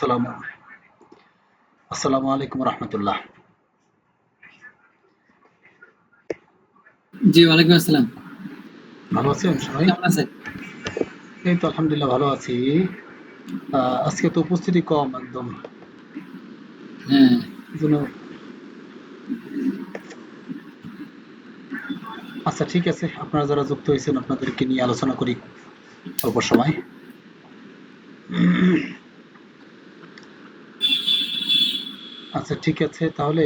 আসসালামু আসসালামু আলাইকুম রহমতুল্লাহ। জি, ওয়ালাইকুম আসসালাম। ভালো আছেন সবাই? কেমন আছেন? এই তো আলহামদুলিল্লাহ ভালো আছি। আজকে তো উপস্থিতি কম একদম, হ্যাঁ, যেন। আচ্ছা, ঠিক আছে, আপনারা যারা যুক্ত হয়েছেন আপনাদেরকে নিয়ে আলোচনা করি অল্প সময়। আচ্ছা, ঠিক আছে, তাহলে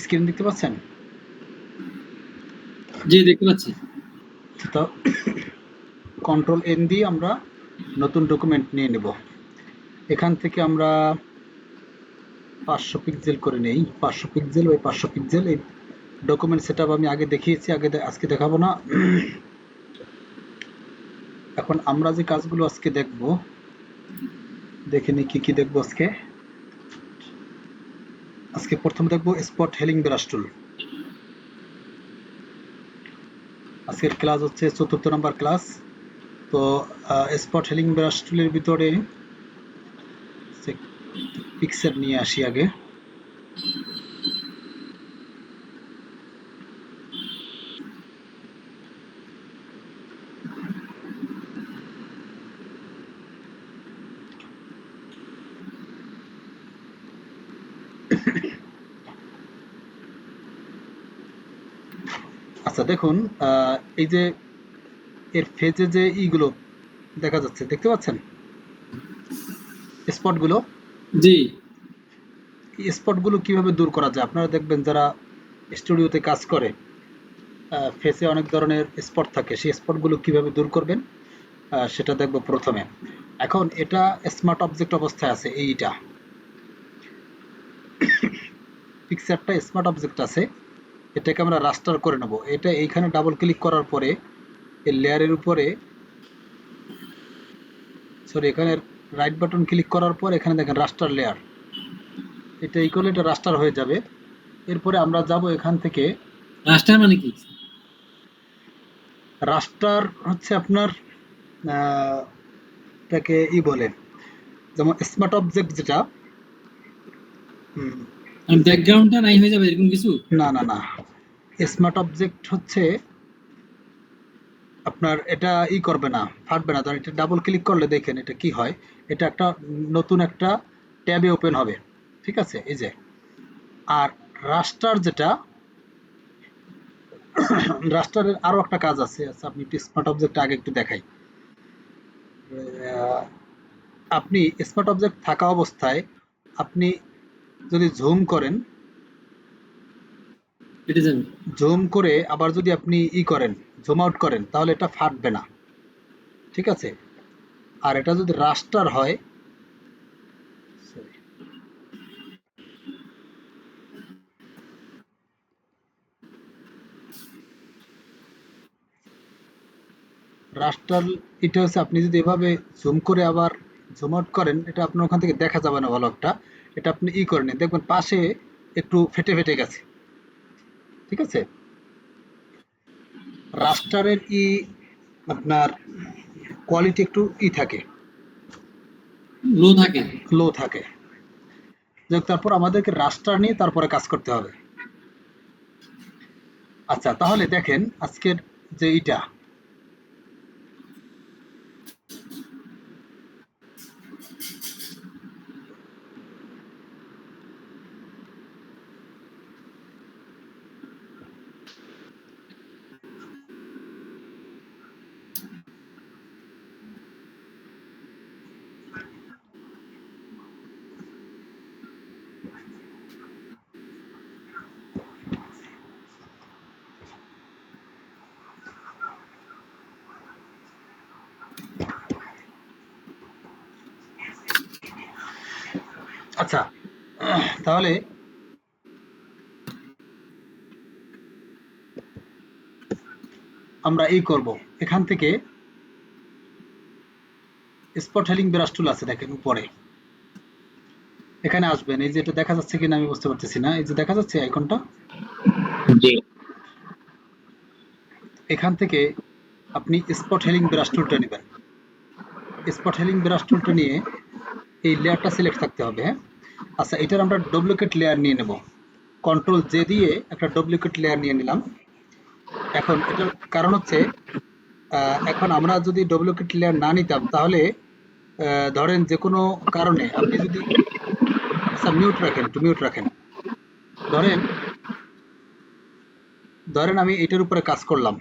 স্ক্রিন দেখতে পাচ্ছেন? জি দেখতে পাচ্ছি। তো কন্ট্রোল এন দিয়ে আমরা নতুন ডকুমেন্ট নিয়ে নেব। এখান থেকে আমরা 500 পিক্সেল করে নেই, 500 পিক্সেল ওই 500 পিক্সেল। এই ডকুমেন্ট সেটআপ আমি আগে দেখিয়েছি, আজকে দেখাবো না। এখন আমরা যে কাজগুলো আজকে দেখব, দেখে নিই কি কি দেখবো আজকে। আজকে প্রথমে দেখবো স্পট হেলিং ব্রাশ টুল। আজকের ক্লাস হচ্ছে 4র্থ নাম্বার ক্লাস। তো স্পট হেলিং ব্রাশ টুলের ভিতরে পিকচার নিয়ে আসি আগে। আচ্ছা, দেখুন, এই যে এর ফেজে যে ইগুলো দেখা যাচ্ছে, দেখতে পাচ্ছেন স্পটগুলো? জি, এই স্পটগুলো কিভাবে দূর করা যায় আপনারা দেখবেন যারা স্টুডিওতে কাজ করে, ফেসে অনেক ধরনের স্পট থাকে, সেই স্পটগুলো কিভাবে দূর করবেন সেটা দেখবো প্রথমে। এখন এটা স্মার্ট অবজেক্ট অবস্থায় আছে, এইটা পিকচারটা স্মার্ট অবজেক্ট আছে, এটাকে আমরা রাস্টার করে নেব। এটা এইখানে ডাবল ক্লিক করার পরে এই লেয়ারের উপরে, সরি, এখানে রাইট বাটন ক্লিক করার পর এখানে দেখেন রাস্টার লেয়ার, এটা এই করলে এটা রাস্টার হয়ে যাবে। এরপরে আমরা যাব এখান থেকে, রাস্টার মানে কি? রাস্টার হচ্ছে আপনার এটাকে বলে, যেমন স্মার্ট অবজেক্ট যেটা, মানে যে, ব্যাকগ্রাউন্ডটা নাই হয়ে যাবে এরকম কিছু? না না না, স্মার্ট অবজেক্ট হচ্ছে আপনার এটা করবে না, ফাটবে না। ধরেন এটা ডাবল ক্লিক করলে দেখেন এটা কি হয়, এটা একটা নতুন একটা ট্যাবে ওপেন হবে, ঠিক আছে, এই যে। আর রাস্টার যেটা, রাস্টারের আরো একটা কাজ আছে। আচ্ছা, আপনি একটু স্মার্ট অবজেক্ট আগে একটু দেখাই। আহ, আপনি স্মার্ট অবজেক্ট থাকা অবস্থায় আপনি যদি জুম করেন, কেটে যাবে। জুম করে আবার যদি আপনি করেন, জুম আউট করেন, তাহলে এটা ফাটবে না, ঠিক আছে। আর এটা যদি রাস্টার হয়, sorry, রাস্টার, এটা হচ্ছে আপনি যদি এভাবে জুম করে আবার জুম আউট করেন, এটা আপনার ওখান থেকে দেখা যাবে না ভালো একটা। এটা আপনি করে নিন, দেখবেন পাশে একটু ফেটে ফেটে গেছে, ঠিক আছে। রাস্টারের আপনার কোয়ালিটি একটু থাকে, লো থাকে। লো থাকে। যাক, তারপর আমাদেরকে রাস্টার নিয়ে তারপরে কাজ করতে হবে। আচ্ছা, তাহলে দেখেন আজকের যে এইটা, আচ্ছা, তাহলে আমরা করব এখান থেকে স্পট হেলিং ব্রাশ টুল আছে, দেখেন উপরে, এখানে আসবেন। এই যে এটা দেখা যাচ্ছে কিনা আমি বুঝতে পারতেছি না, এই যে দেখা যাচ্ছে আইকনটা, জি, এখান থেকে আপনি স্পট হেলিং ব্রাশ টুলটা নেবেন। স্পট হেলিং ব্রাশ টুলটা নিয়ে এই লেয়ারটা সিলেক্ট থাকতে হবে। হ্যাঁ, আচ্ছা, এটার আমরা ডুপ্লিকেট লেয়ার নিয়ে নেব। কন্ট্রোল জে দিয়ে একটা ডুপ্লিকেট লেয়ার নিয়ে নিলাম। এখন এটার কারণ হচ্ছে এখন আমরা যদি ডুপ্লিকেট লেয়ার না নিতাম তাহলে ধরেন যে কোনো কারণে আপনি যদি, আচ্ছা মিউট রাখেন, একটু মিউট রাখেন। ধরেন ধরেন আমি এটার উপরে কাজ করলাম,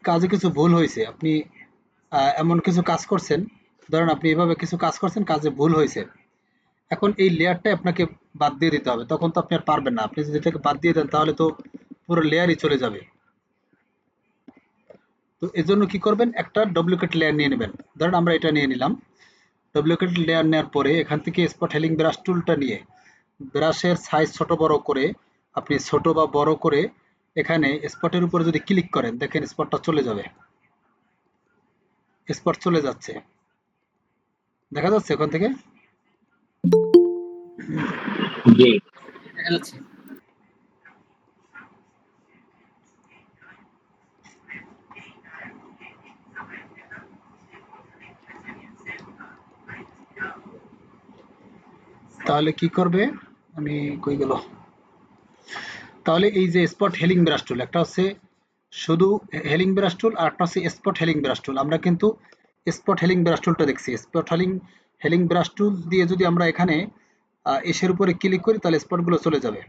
কাজে কিছু ভুল হয়েছে, আপনি এমন কিছু কাজ করছেন, ধরেন আপনি এভাবে কিছু কাজ করছেন, কাজে ভুল হয়েছে। এখন এই লেয়ারটা আপনাকে বাদ দিয়ে দিতে হবে, তখন তো আপনি আর পারবেন না। আপনি যদি এটাকে বাদ দিয়ে দেন তাহলে তো পুরো লেয়ারই চলে যাবে। তো এজন্য কি করবেন, একটা ডুপ্লিকেট লেয়ার নিয়ে নেবেন। ধরেন আমরা এটা নিয়ে নিলাম। ডুপ্লিকেট লেয়ার নেওয়ার পরে এখান থেকে স্পট হেলিং ব্রাশ টুলটা নিয়ে ব্রাশের সাইজ ছোট বড় করে, আপনি ছোট বা বড় করে এখানে স্পটের উপরে যদি ক্লিক করেন, দেখেন স্পটটা চলে যাবে। স্পট চলে যাচ্ছে, দেখা যাচ্ছে ওখান থেকে। জি, দেখা যাচ্ছে। তাহলে কি করবে, আমি কই গেল, তাহলে এই যে স্পট হেলিং ব্রাশ টুল, একটা হচ্ছে শুধু হেলিং ব্রাশ টুল আর একটা হচ্ছে স্পট হেলিং ব্রাশ টুল। আমরা কিন্তু স্পট হেলিং ব্রাশ টুলটা দেখছি। স্পট হেলিং হেলিং ব্রাশ টুল দিয়ে যদি আমরা এখানে এসের উপরে ক্লিক করি তাহলে স্পটগুলো চলে যাবে।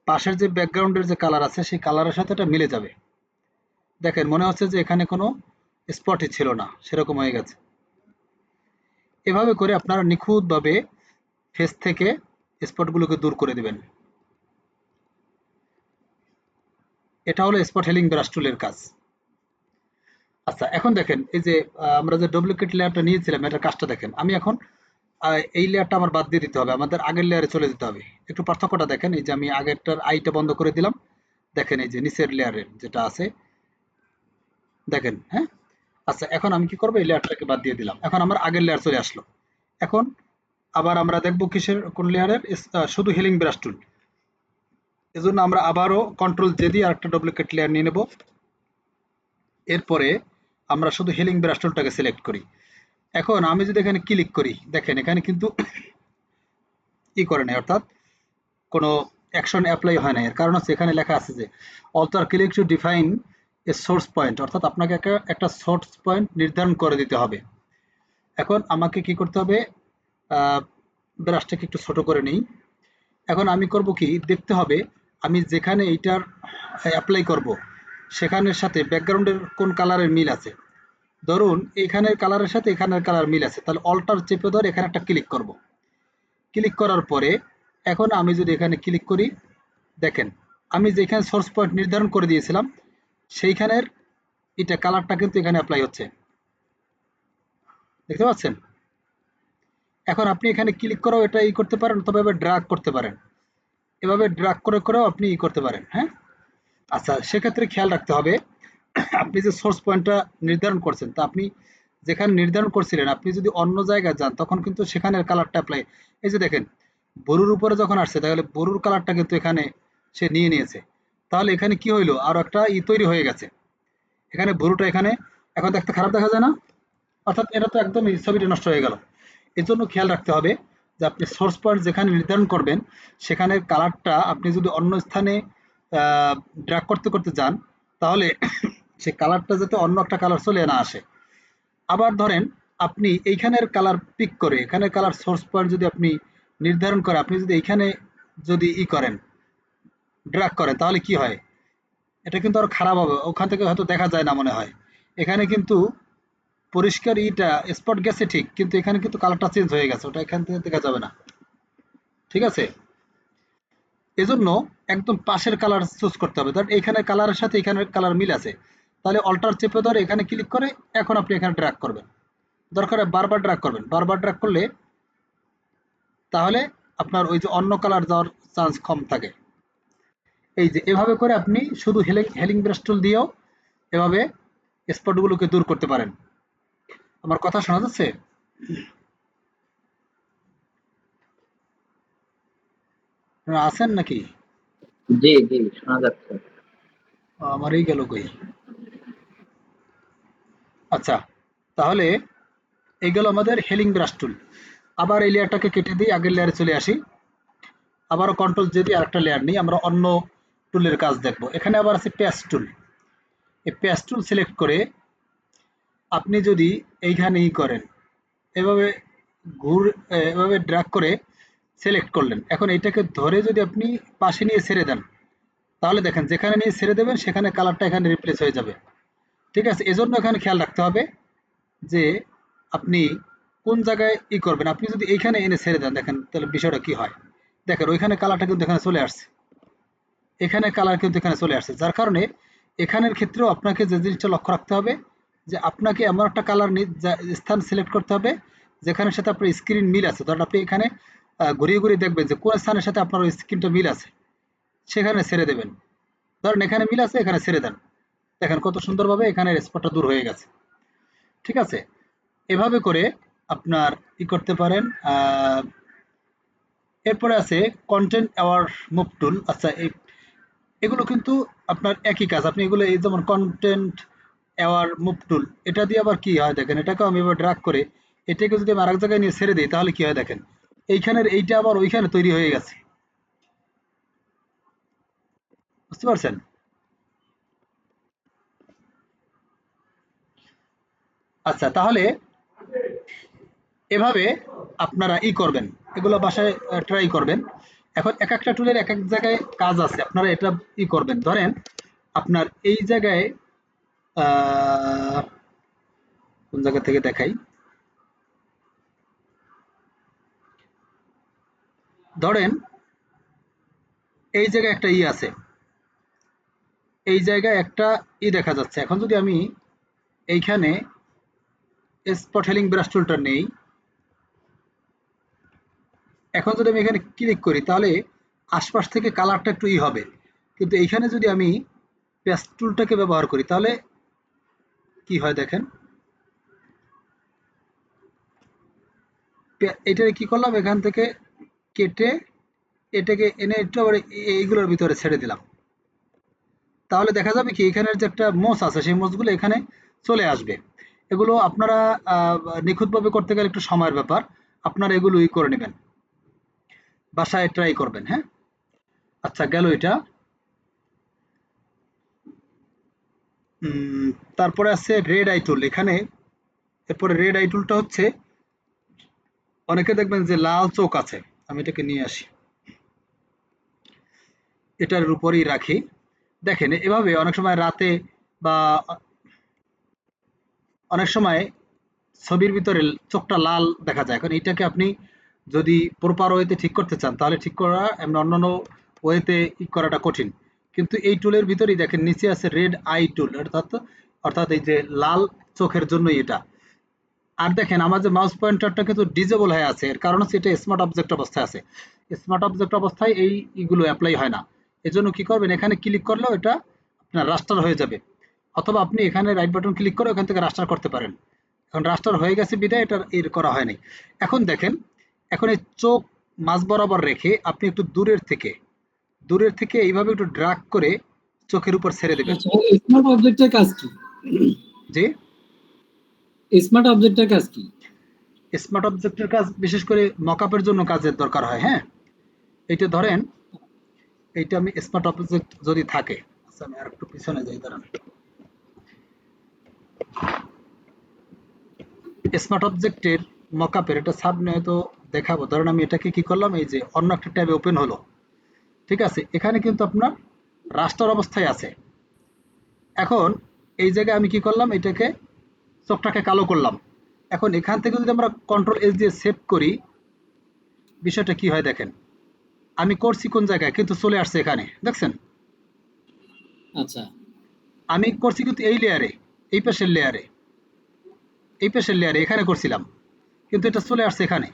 পাশের যে ব্যাকগ্রাউন্ডের যে কালার আছে সেই কালারের সাথে এটা মিলে যাবে। দেখেন মনে হচ্ছে যে এখানে কোনো স্পটই ছিল না, সেরকম হয়ে গেছে। এভাবে করে আপনারা নিখুঁতভাবে ফেস থেকে স্পটগুলোকে দূর করে দিবেন। এটা হলো স্পট হেলিং ব্রাশ টুলের কাজ। আচ্ছা, এখন দেখেন এই যে আমরা যে ডুপ্লিকেট লেয়ারটা নিয়েছিলাম এটার কাজটা দেখেন। আমি এখন এই লেয়ারটা আমার বাদ দিয়ে দিতে হবে, আমাদের আগের লেয়ারে চলে যেতে হবে। একটু পার্থক্যটা দেখেন, এই যে আমি আগেরটার আইটা বন্ধ করে দিলাম, দেখেন এই যে নিচের লেয়ারের যেটা আছে, দেখেন। হ্যাঁ, আচ্ছা, এখন আমি কি করবো, এই লেয়ারটাকে বাদ দিয়ে দিলাম, এখন আমার আগের লেয়ার চলে আসলো। এখন আবার আমরা দেখবো কিসের, কোন লেয়ারের, শুধু হিলিং ব্রাশ টুল। এজন্য আমরা আবারও কন্ট্রোল জে দিয়ে আরেকটা ডুপ্লিকেট লেয়ার নিয়ে নেব। এরপরে আমরা শুধু হিলিং ব্রাশ টুলটাকে সিলেক্ট করি। এখন আমি যদি এখানে ক্লিক করি, দেখেন এখানে কিন্তু ই করে নাই, অর্থাৎ কোনো অ্যাকশন অ্যাপ্লাই হয় না। এর কারণ হচ্ছে এখানে লেখা আছে যে alt click to define a source point, অর্থাৎ আপনাকে একটা সোর্স পয়েন্ট নির্ধারণ করে দিতে হবে। এখন আমাকে কি করতে হবে, ব্রাশটাকে একটু ছোট করে নিই। এখন আমি করব কি, দেখতে হবে আমি যেখানে এইটার অ্যাপ্লাই করব সেখানের সাথে ব্যাকগ্রাউন্ডের কোন কালারের মিল আছে। ধরুন এখানের কালারের সাথে এখানের কালার মিল আছে, তাহলে অল্টার চেপে ধরে এখানে একটা ক্লিক করব। ক্লিক করার পরে এখন আমি যদি এখানে ক্লিক করি, দেখেন আমি যেখানে সোর্স পয়েন্ট নির্ধারণ করে দিয়েছিলাম সেইখানের এটা কালারটা কিন্তু এখানে অ্যাপ্লাই হচ্ছে, দেখতে পাচ্ছেন। এখন আপনি এখানে ক্লিক করেও এটা ই করতে পারেন, তবে এবার ড্র্যাগ করতে পারেন, এভাবে ড্র্যাগ করে করেও আপনি ই করতে পারেন। হ্যাঁ, আচ্ছা, সেক্ষেত্রে খেয়াল রাখতে হবে আপনি যে সোর্স পয়েন্টটা নির্ধারণ করছেন তা আপনি যেখানে নির্ধারণ করছিলেন আপনি যদি অন্য জায়গায় যান তখন কিন্তু সেখানের কালারটা অ্যাপ্লাই, এই যে দেখেন বরুর উপরে যখন আসছে তাহলে বরুর কালারটা কিন্তু এখানে সে নিয়ে নিয়েছে। তাহলে এখানে কি হইলো, আরো একটা ই তৈরি হয়ে গেছে, এখানে বরুটা এখানে এখন দেখতে খারাপ দেখা যায় না, অর্থাৎ এটা তো একদম ছবিটা নষ্ট হয়ে গেল। এর জন্য খেয়াল রাখতে হবে যে আপনি সোর্স পয়েন্ট যেখানে নির্ধারণ করবেন সেখানের কালারটা আপনি যদি অন্য স্থানে ড্র্যাগ করতে করতে যান তাহলে সে কালারটা যাতে অন্য একটা কালার চলে না আসে। আবার ধরেন আপনি এইখানের কালার পিক করে এখানের কালার সোর্স পয়েন্ট যদি আপনি নির্ধারণ করে আপনি যদি এইখানে যদি ই করেন, ড্র্যাগ করেন, তাহলে কি হয়, এটা কিন্তু আরো খারাপ হবে, ওখান থেকে হয়তো দেখা যায় না মনে হয়। এখানে কিন্তু পরিষ্কার ইটা স্পট গেছে ঠিক, কিন্তু এখানে কিন্তু কালারটা চেঞ্জ হয়ে গেছে, ওটা এখান থেকে দেখা যাবে না। ঠিক আছে, এজন্য একদম পাশের কালার চুজ করতে হবে। ধর এখানে কালারের সাথে এখানের কালার মিল আছে, তাহলে অল্টার চেপে ধরে এখানে ক্লিক করে এখন আপনি এখানে ড্র্যাগ করবেন, দরকার বারবার ড্র্যাগ করবেন। বারবার ড্র্যাগ করলে তাহলে আপনার ওই যে অন্য কালার যাওয়ার চান্স কম থাকে। এই যে এভাবে করে আপনি শুধু হেলিং হেলিং ব্রাশ টুল দিয়েও এভাবে স্পটগুলোকে দূর করতে পারেন। আমার কথা শোনা যাচ্ছে? আপনারা আছেন নাকি? জি, জি, শোনা যাচ্ছে। আমারই গেল কই। আচ্ছা, তাহলে এই গেল আমাদের হেলিং ব্রাশ টুল। আবার এই লেয়ারটাকে কেটে দিই, আগের লেয়ারে চলে আসি, আবারও কন্ট্রোল জে দিয়ে আরেকটা লেয়ার নিই, আমরা অন্য টুলের কাজ দেখব। এখানে আবার আছে পেস্ট টুল। এই পেস্ট টুল সিলেক্ট করে আপনি যদি এইখানে করেন, এভাবে এভাবে ড্র্যাগ করে সিলেক্ট করলেন, এখন এইটাকে ধরে যদি আপনি পাশে নিয়ে ছেড়ে দেন, তাহলে দেখেন যেখানে নিয়ে ছেড়ে দেবেন সেখানে কালারটা এখানে রিপ্লেস হয়ে যাবে। ঠিক আছে, এজন্য এখানে খেয়াল রাখতে হবে যে আপনি কোন জায়গায় করবেন। আপনি যদি এইখানে এনে ছেড়ে দেন, দেখেন তাহলে বিষয়টা কি হয়। দেখেন ওইখানে কালারটা কিন্তু এখানে চলে আসছে, এখানে কালার কিন্তু এখানে চলে আসছে, যার কারণে এখানের ক্ষেত্রেও আপনাকে যে জিনিসটা লক্ষ্য রাখতে হবে যে আপনাকে এমন একটা কালার স্থান সিলেক্ট করতে হবে যেখানের সাথে আপনার স্ক্রিন মিল আছে। ধরেন আপনি এখানে ঘুরিয়ে ঘুরিয়ে দেখবেন যে কোন স্থানের সাথে আপনার ওই স্ক্রিনটা মিল আছে, সেখানে ছেড়ে দেবেন। ধরেন এখানে মিল আছে, এখানে ছেড়ে দেন, দেখেন কত সুন্দরভাবে এখানে স্পটটা দূর হয়ে গেছে। ঠিক আছে, এভাবে করে আপনার করতে পারেন। এরপরে আছে কন্টেন্ট অ্যাওয়ার মুভ টুল। আচ্ছা, এগুলো কিন্তু আপনার একই কাজ। আপনি এগুলো এই যেমন কন্টেন্ট অ্যাওয়ার মুভ টুল, এটা দিয়ে আবার কি হয় দেখেন, এটাকেও আমি এবার ড্রাগ করে এটাকে যদি আমি আরেক জায়গায় নিয়ে ছেড়ে দিই, তাহলে কি হয় দেখেন, এইখানের এইটা আবার ওইখানে তৈরি হয়ে গেছে। বুঝতে পারছেন? আচ্ছা, তাহলে এভাবে আপনারা করবেন, এগুলো বাসায় ট্রাই করবেন। এখন এক একটা টুলের এক এক জায়গায় কাজ আছে, আপনারা এটা করবেন। ধরেন আপনার এই জায়গায় কোন জায়গা থেকে দেখাই, ধরেন এই জায়গায় একটা আছে, এই জায়গায় একটা দেখা যাচ্ছে। এখন যদি আমি এইখানে স্পট হেলিং ব্রাশ টুলটা নেই, এখন যদি আমি এখানে ক্লিক করি, তাহলে আশপাশ থেকে কালারটা একটু হবে। কিন্তু এইখানে যদি আমি পেস্ট টুলটাকে ব্যবহার করি, তাহলে কি হয় দেখেন, এটা কি করলাম, এখান থেকে কেটে এটাকে এনে একটু আবার এইগুলোর ভিতরে ছেড়ে দিলাম, তাহলে দেখা যাবে কি এখানের যে একটা মোচ আছে সেই মোচগুলো এখানে চলে আসবে। এগুলো আপনারা নিখুঁতভাবে করতে গেলে একটু সময়ের ব্যাপার, আপনারা এগুলো করে নেবেন, বাসায় ট্রাই করবেন। হ্যাঁ, আচ্ছা গেল এটা। তারপরে আছে রেড আই টুল। এখানে এরপরে রেড আই টুলটা হচ্ছে, অনেকে দেখবেন যে লাল চোখ আছে, আমি এটাকে নিয়ে আসি, এটার উপরেই রাখি। দেখেন এভাবে অনেক সময় রাতে বা অনেক সময় ছবির ভিতরে চোখটা লাল দেখা যায়। এখন এইটাকে আপনি যদি প্রপার ওয়েতে ঠিক করতে চান, তাহলে ঠিক করা এমনি অন্যান্য ওয়েতে করাটা কঠিন। কিন্তু এই টুলের ভিতরেই দেখেন নিচে আছে রেড আই টুল, অর্থাৎ অর্থাৎ এই যে লাল চোখের জন্য এটা। আর দেখেন আমার যে মাউস পয়েন্টারটা কিন্তু ডিজেবল হয়ে আছে, এর কারণ হচ্ছে এটা স্মার্ট অবজেক্ট অবস্থায় আছে। স্মার্ট অবজেক্ট অবস্থায় এইগুলো অ্যাপ্লাই হয় না। এজন্য কি করবেন, এখানে ক্লিক করলেও এটা আপনার রাস্টার হয়ে যাবে, অথবা আপনি এখানে রাইট বাটন ক্লিক করে ওখান থেকে রাস্টার করতে পারেন। এখন রাস্টার হয়ে গেছে বিদায় এটা করা হয় নাই। এখন দেখেন, এখন এই চোখ মাঝ বরাবর রেখে আপনি একটু দূরের থেকে এইভাবে একটু ড্রাগ করে চোখের উপর ছেড়ে দেবেন। আচ্ছা, স্মার্ট অবজেক্টের কাজ কি? যে স্মার্ট অবজেক্টের কাজ কি? স্মার্ট অবজেক্টের কাজ বিশেষ করে মকআপের জন্য কাজের দরকার হয়। হ্যাঁ, এইটা ধরেন, এইটা আমি স্মার্ট অবজেক্ট যদি থাকে, আচ্ছা আমি আর একটু পিছনে যাই, দাঁড়ান। স্মার্ট অবজেক্টের মকআপের এটা সামনে হয়তো দেখাবো। ধরেন আমি এটাকে কি করলাম, এই যে অন্য একটা ট্যাবে ওপেন হলো। ঠিক আছে, এখানে কিন্তু আপনার রাস্টার অবস্থায় আছে। এখন এই জায়গায় আমি কি করলাম, এটাকে চোখটাকে কালো করলাম। এখন এখান থেকে যদি আমরা কন্ট্রোল এস দিয়ে সেভ করি, বিষয়টা কি হয় দেখেন, আমি করছি কোন জায়গায়, কিন্তু চলে আসছে এখানে, দেখছেন? আচ্ছা, আমি করছি কিন্তু এই লেয়ারে, এই পাশের লেয়ারে, এখানে করছিলাম, কিন্তু এটা চলে আসছে এখানে।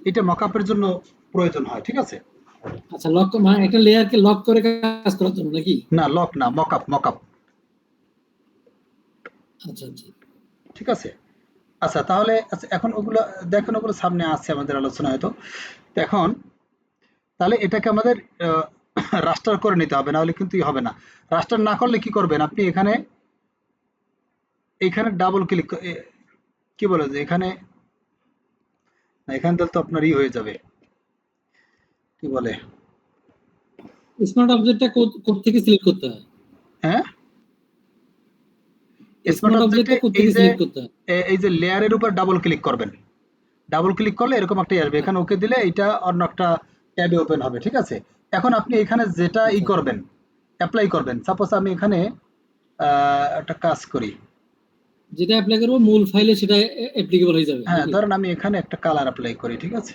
এটা মকআপের জন্য প্রয়োজন হয়। ঠিক আছে, আচ্ছা, লক মানে একটা লেয়ারকে লক করে কাজ করার জন্য নাকি? না লক না, মকআপ। আচ্ছা আচ্ছা, ঠিক আছে, আচ্ছা তাহলে আচ্ছা এখন ওগুলো দেখেন, ওগুলো সামনে আসছে আমাদের আলোচনা হয়তো। তো এখন তাহলে এটাকে আমাদের রাস্টার করে নিতে হবে, না হলে কিন্তু হবে না। রাস্টার না করলে কি করবেন আপনি, এখানে এইখানে ডাবল ক্লিক, কি বলে যে এখানে না, এখান থেকে তো আপনার ই হয়ে যাবে, কি বলে, স্মার্ট অবজেক্টটা কোড থেকে সিলেক্ট করতে হয়। হ্যাঁ স্মার্ট স্মার্ট অবজেক্টে অবজেক্টটা কোড থেকে সিলেক্ট করতে হয়। এই যে লেয়ারের উপর ডাবল ক্লিক করবেন, ডাবল ক্লিক করলে এরকম একটা আসবে, আচ্ছা এখানে ওকে দিলে এটা অন্য একটা ট্যাবে ওপেন হবে, ঠিক আছে। এখন আপনি এখানে যেটা ই আচ্ছা করবেন, অ্যাপ্লাই করবেন, সাপোজ আমি এখানে একটা কাজ করি, যেটা অ্যাপ্লাই করবো মূল ফাইলে সেটা অ্যাপ্লিকেবল হয়ে যাবে হ্যাঁ নাকি? ধরেন আমি এখানে একটা কালার অ্যাপ্লাই করি, ঠিক আছে,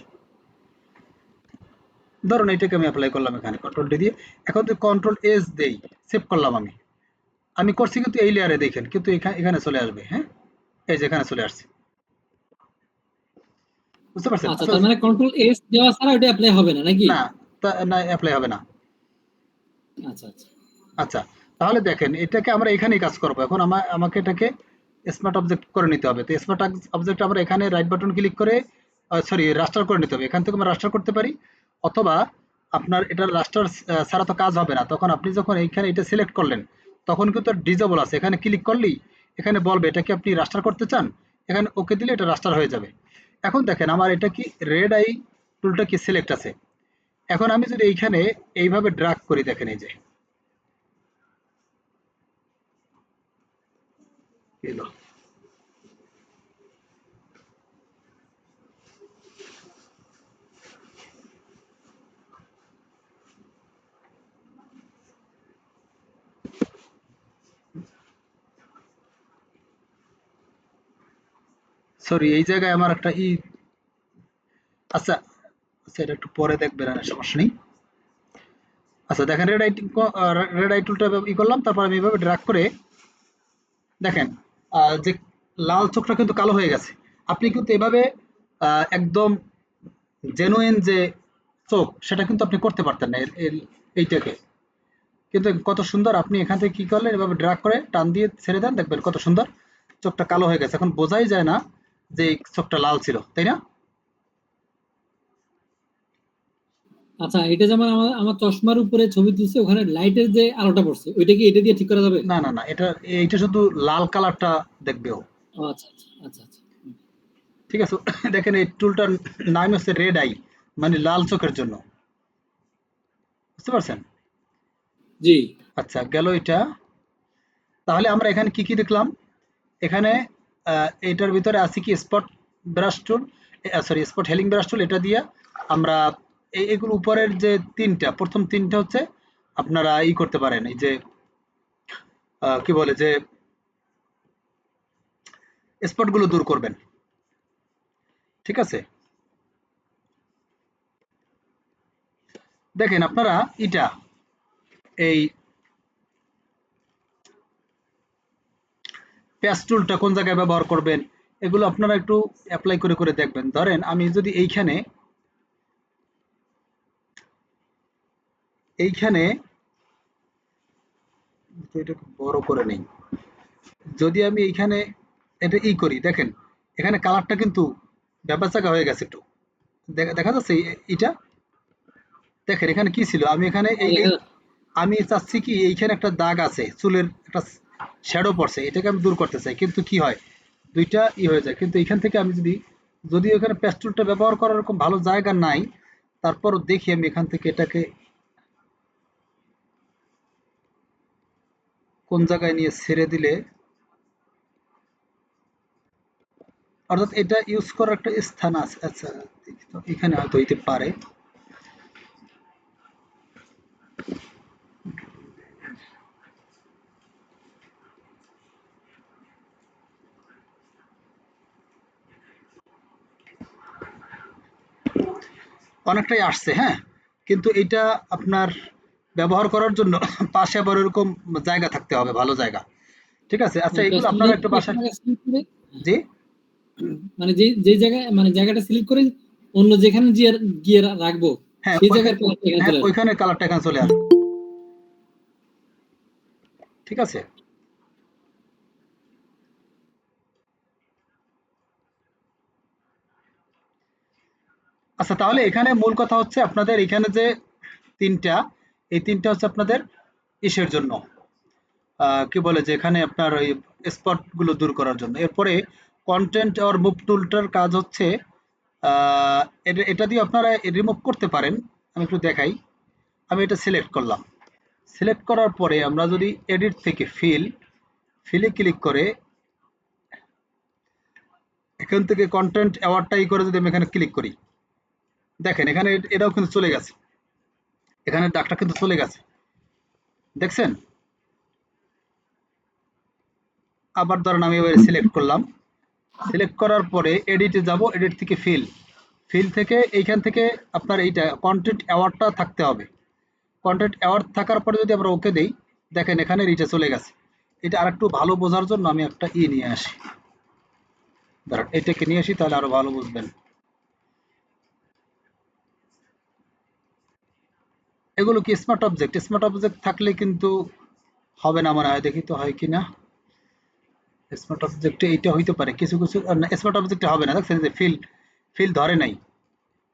ধরুন এটাকে আমি অ্যাপ্লাই করলাম এখানে কন্ট্রোল ডি দিয়ে, এখন যদি কন্ট্রোল এস দেই, সেভ করলাম আমি, আমি করছি কিন্তু এই লেয়ারে দেখেন, কিন্তু এখানে এখানে চলে আসবে, হ্যাঁ এই যে এখানে চলে আসছে, বুঝতে পারছেন? আচ্ছা, আচ্ছা, তার মানে কন্ট্রোল এস দেওয়া ছাড়া ওটা অ্যাপ্লাই হবে না নাকি? না, না অ্যাপ্লাই হবে না। আচ্ছা আচ্ছা আচ্ছা, তাহলে দেখেন এটাকে আমরা এখানেই কাজ করব, এখন আমাকে এটাকে স্মার্ট অবজেক্ট করে নিতে হবে। তো স্মার্ট অবজেক্ট আমরা এখানে রাইট বাটন ক্লিক করে, সরি রাস্টার করে নিতে হবে, এখান থেকে আমরা রাস্টার করতে পারি, অথবা আপনার এটা রাস্টার ছাড়া তো কাজ হবে না, তখন আপনি যখন এইখানে এটা সিলেক্ট করলেন তখন কিন্তু ডিজেবল আছে, এখানে ক্লিক করলেই এখানে বলবে এটা কি আপনি রাস্টার করতে চান, এখানে ওকে দিলে এটা রাস্টার হয়ে যাবে। এখন দেখেন আমার এটা কি রেড আই টুলটা কি সিলেক্ট আছে, এখন আমি যদি এইখানে এইভাবে ড্রাগ করি, দেখেন এই যে এলো, সরি এই জায়গায় আমার একটা আচ্ছা, আচ্ছা এটা একটু পরে দেখবেন, আর সমস্যা নেই। আচ্ছা দেখেন রেড আই টুলটা ই করলাম, তারপর আমি এইভাবে ড্র্যাগ করে দেখেন যে লাল চোখটা কিন্তু কালো হয়ে গেছে। আপনি কিন্তু এভাবে একদম জেনুইন যে চোখ সেটা কিন্তু আপনি করতে পারতেন না এইটাকে, কিন্তু কত সুন্দর আপনি এখান থেকে কি করলেন, এভাবে ড্র্যাগ করে টান দিয়ে ছেড়ে দেন, দেখবেন কত সুন্দর চোখটা কালো হয়ে গেছে, এখন বোঝাই যায় না যে এই চোখটা লাল ছিল, তাই না? আচ্ছা, এটা যেমন আমার আমার চশমার উপরে ছবি তুলছে, ওখানে লাইটের যে আলোটা পড়ছে ওইটা কি এটা দিয়ে ঠিক করা যাবে? না না না, এইটা শুধু লাল কালারটা দেখবে ও, ও আচ্ছা আচ্ছা আচ্ছা আচ্ছা ঠিক আছে। দেখেন এই টুলটার নাম হচ্ছে রেড আই, মানে লাল চোখের জন্য, বুঝতে পারছেন? জি। আচ্ছা গেল এটা। তাহলে আমরা এখানে কি কি দেখলাম, এখানে এটার ভিতরে আছে কি স্পট ব্রাশ টুল, সরি স্পট হেলিং ব্রাশ টুল, এটা দিয়ে আমরা এগুলো উপরের যে তিনটা, প্রথম তিনটা হচ্ছে আপনারা ই করতে পারেন, এই যে কি বলে যে স্পট গুলো দূর করবেন, ঠিক আছে। দেখেন আপনারা এটা এই প্যাচ টুলটা কোন জায়গায় ব্যবহার করবেন, এগুলো আপনারা একটু অ্যাপ্লাই করে করে দেখবেন। ধরেন আমি যদি এইখানে এইখানে এটা বড় করে নেই, যদি আমি এইখানে এটা ই করি, দেখেন এখানে কালারটা কিন্তু ব্যাপারচাকা হয়ে গেছে একটু, দেখা যাচ্ছে এটা, দেখেন এখানে কি ছিল, আমি এখানে এই আমি চাচ্ছি কি এইখানে একটা দাগ আছে, চুলের একটা শ্যাডো পড়ছে, এটাকে আমি দূর করতে চাই, কিন্তু কি হয় দুইটা ই হয়ে যায়, কিন্তু এখান থেকে আমি যদি এখানে প্যাস্টুলটা ব্যবহার করার এরকম ভালো জায়গা নাই, তারপরও দেখি আমি এখান থেকে এটাকে কোন জায়গায় নিয়ে ছেড়ে দিলে, অর্থাৎ এটা ইউজ করার একটা স্থান আছে। আচ্ছা দেখি তো, এখানে হয়তো হইতে পারে, অনেকটাই আসছে, হ্যাঁ, কিন্তু এটা আপনার ব্যবহার করার জন্য পাশে আবার এরকম জায়গা থাকতে হবে, ভালো জায়গা, ঠিক আছে। আচ্ছা এগুলো প্যাস্টেল আপনারা দিয়ে একটু একটা বাসায়, জায়গায় সিলেক্ট করে, জি মানে যে যে জায়গায় মানে জায়গাটা সিলেক্ট করে অন্য যেখানে গিয়ে গিয়ে রাখবো হ্যাঁ সেই জায়গার কালারটা এখানে হ্যাঁ চলে আসবে। ওইখানে কালারটা এখানে চলে আসবে, ঠিক আছে। আচ্ছা তাহলে এখানে মূল কথা হচ্ছে আপনাদের এখানে যে তিনটা, এই তিনটা হচ্ছে আপনাদের ইসের জন্য, কি বলে যে এখানে আপনার ওই স্পট গুলো দূর করার জন্য। এরপরে কন্টেন্ট আর মুভ টুলটার কাজ হচ্ছে এটা এটা দিয়ে আপনারা রিমুভ করতে পারেন। আমি একটু দেখাই। আমি এটা সিলেক্ট করলাম। সিলেক্ট করার পরে আমরা যদি এডিট থেকে ফিলে ক্লিক করে এখান থেকে কন্টেন্ট অ্যাওয়ার্ডটাই করে যদি আমি এখানে ক্লিক করি, দেখেন এখানে এটাও কিন্তু চলে গেছে, এখানে দাগটা কিন্তু চলে গেছে, দেখছেন? আবার ধরেন আমি এবারে সিলেক্ট করলাম, সিলেক্ট করার পরে এডিটে যাব, এডিট থেকে ফিল থেকে এইখান থেকে আপনার এইটা কন্টেন্ট অ্যাওয়ার্ডটা থাকতে হবে। কন্টেন্ট অ্যাওয়ার্ড থাকার পরে যদি আমরা ওকে দেই, দেখেন এখানে রিচে চলে গেছে। এটা আরেকটু ভালো বোঝার জন্য আমি একটা নিয়ে আসি, দাঁড়ান এটাকে নিয়ে আসি, তাহলে আরো ভালো বুঝবেন। এগুলো কি স্মার্ট অবজেক্ট? স্মার্ট অবজেক্ট থাকলে কিন্তু হবে না মনে হয়, দেখি তো হয় কিনা। স্মার্ট অবজেক্টে এইটা হইতে পারে, কিছু কিছু স্মার্ট অবজেক্টে হবে না, দেখছেন যে ফিল ধরে নাই,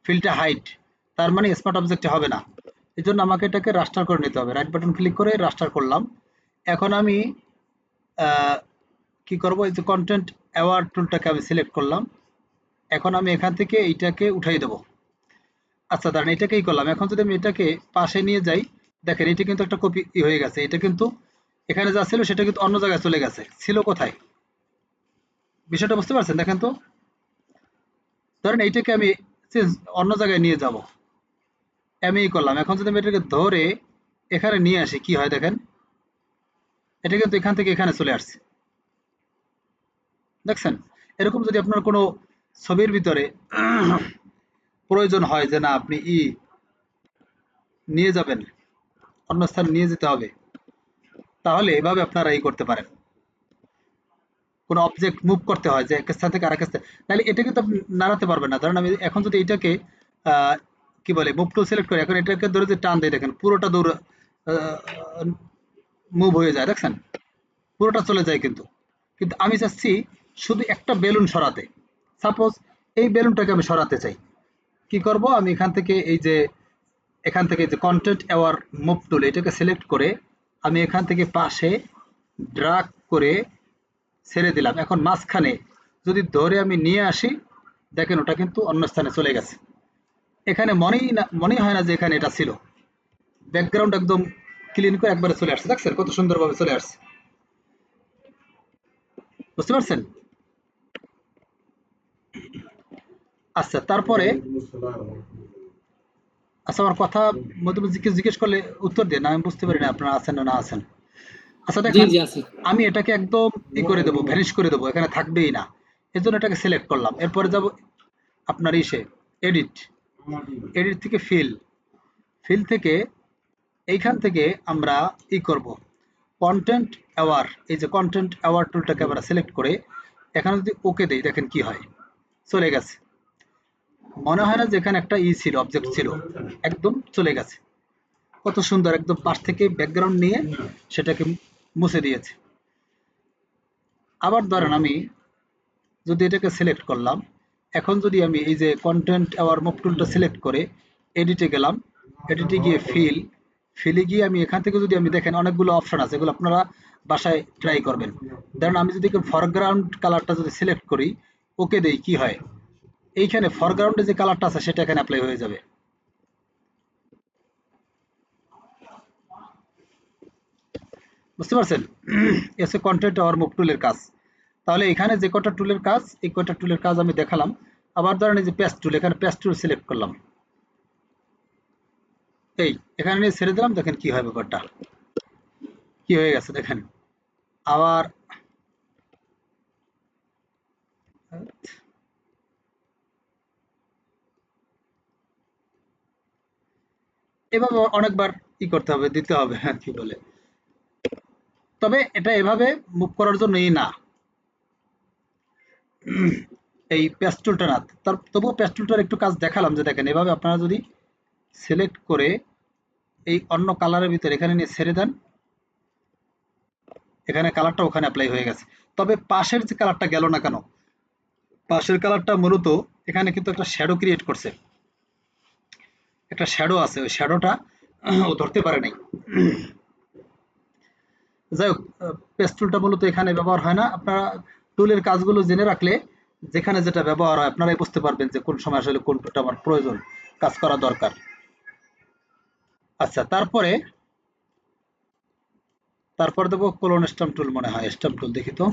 ফিলটা হাইট, তার মানে স্মার্ট অবজেক্টে হবে না। এই জন্য আমাকে এটাকে রাস্টার করে নিতে হবে। রাইট বাটন ক্লিক করে রাস্টার করলাম। এখন আমি কি করব, এই যে কন্টেন্ট অ্যাওয়ার্ড টুলটাকে আমি সিলেক্ট করলাম। এখন আমি এখান থেকে এইটাকে উঠাই দেবো। আচ্ছা দাঁড়ান, এটাকেই করলাম। এখন যদি আমি এটাকে পাশে নিয়ে যাই, দেখেন এটা কিন্তু একটা কপি হয়ে গেছে। এটা কিন্তু এখানে যা ছিল সেটা কিন্তু অন্য জায়গায় চলে গেছে, ছিল কোথায়, বিষয়টা বুঝতে পারছেন? দেখেন তো, ধরেন এইটাকে আমি অন্য জায়গায় নিয়ে যাব, আমি করলাম। এখন যদি আমি এটাকে ধরে এখানে নিয়ে আসি, কি হয় দেখেন, এটা কিন্তু এখান থেকে এখানে চলে আসছে, দেখছেন? এরকম যদি আপনার কোনো ছবির ভিতরে প্রয়োজন হয় যে না আপনি নিয়ে যাবেন, অন্য স্থানে নিয়ে যেতে হবে, তাহলে এভাবে আপনারা করতে পারেন। কোনো অবজেক্ট মুভ করতে হয় যে এক স্থান থেকে আরেক স্থানে, তাহলে এটা কিন্তু আপনি নাড়াতে পারবেন না। ধরেন আমি এখন যদি এটাকে কি বলে মুভ টু সিলেক্ট করি, এখন এটাকে ধরে যে টান দিয়ে দেখেন পুরোটা দৌড় মুভ হয়ে যায়, দেখছেন? পুরোটা চলে যায় কিন্তু। কিন্তু আমি চাচ্ছি শুধু একটা বেলুন সরাতে। সাপোজ এই বেলুনটাকে আমি সরাতে চাই, কি করব, আমি এখান থেকে যে কন্টেন্ট অ্যাওয়ার মুভ টুল, এটাকে সিলেক্ট করে আমি এখান থেকে পাশে ড্রাগ করে ছেড়ে দিলাম। এখন মাঝখানে যদি ধরে আমি নিয়ে আসি, দেখেন ওটা কিন্তু অন্য স্থানে চলে গেছে। এখানে মনেই হয় না যে এখানে এটা ছিল। ব্যাকগ্রাউন্ড একদম ক্লিন করে একবারে চলে আসছে, দেখছেন কত সুন্দরভাবে চলে আসছে, বুঝতে পারছেন? আচ্ছা তারপরে আচ্ছা, আমার কথা মধ্যে মধ্যে জিজ্ঞেস করলে উত্তর দিয়ে না, আমি বুঝতে পারি না আপনারা আছেন না আছেন। আচ্ছা জি দেখেন, জি আছি। আমি এটাকে একদম করে দেবো, ভ্যানিশ করে দেবো, এখানে থাকবেই না। এর জন্য এটাকে সিলেক্ট করলাম। এরপরে যাব আপনার এডিট, এডিট থেকে ফিল থেকে এইখান থেকে আমরা করব কন্টেন্ট অ্যাওয়ার, এই যে কন্টেন্ট অ্যাওয়ার টুলটাকে আমরা সিলেক্ট করে এখানে যদি ওকে দেই, দেখেন কি হয়, চলে গেছে। মনে হয় না যে এখানে একটা ছিল, অবজেক্ট ছিল, একদম চলে গেছে। কত সুন্দর, একদম পাশ থেকে ব্যাকগ্রাউন্ড নিয়ে সেটাকে মুছে দিয়েছে। আবার ধরেন আমি যদি এটাকে সিলেক্ট করলাম, এখন যদি আমি এই যে কন্টেন্ট অ্যাওয়ার মুভ টুলটা সিলেক্ট করে এডিটে গেলাম, এডিটে গিয়ে ফিলে গিয়ে আমি এখান থেকে যদি আমি দেখেন অনেকগুলো অপশন আছে, এগুলো আপনারা বাসায় ট্রাই করবেন। ধরেন আমি যদি ফরগ্রাউন্ড কালারটা যদি সিলেক্ট করি, ওকে দেই, কি হয়, এইখানে ফরগ্রাউন্ডে যে কালারটা আছে সেটা এখানে অ্যাপ্লাই হয়ে যাবে, বুঝতে পারছেন? এসে কন্টেন্ট অর মুভ টুলের কাজ। তাহলে এখানে যে কটা টুলের কাজ, এই কটা টুলের কাজ আমি দেখালাম। আবার ধরেন এই যে পেস্ট টুল, এখানে পেস্ট টুল সিলেক্ট করলাম, এখানে নিয়ে ছেড়ে দিলাম, দেখেন কি হয়, ব্যাপারটা কি হয়ে গেছে দেখেন। আবার এভাবে অনেকবার করতে হবে, দিতে হবে, হ্যাঁ কি বলে। তবে এটা এভাবে মুভ করার জন্যই না, এই পেস্ট টুলটা না, তবুও পেস্ট টুলটার একটু কাজ দেখালাম, যে দেখেন এভাবে আপনারা যদি সিলেক্ট করে এই অন্য কালারের ভিতরে এখানে নিয়ে ছেড়ে দেন, এখানে কালারটা ওখানে অ্যাপ্লাই হয়ে গেছে। তবে পাশের যে কালারটা গেল না কেন, পাশের কালারটা মূলত এখানে কিন্তু একটা শ্যাডো ক্রিয়েট করছে, একটা শ্যাডো আছে, ওই শ্যাডোটা ও ধরতে পারে নাই। যাই হোক, পেস্ট টুলটা মূলত এখানে ব্যবহার হয় না। আপনারা টুলের কাজগুলো জেনে রাখলে যেখানে যেটা ব্যবহার হয় আপনারাই বুঝতে পারবেন যে কোন সময় আসলে কোন টুলটা আমার প্রয়োজন, কাজ করা দরকার। আচ্ছা, তারপর দেবো কোলন স্টাম্প টুল, মনে হয় স্টাম্প টুল, দেখি তো।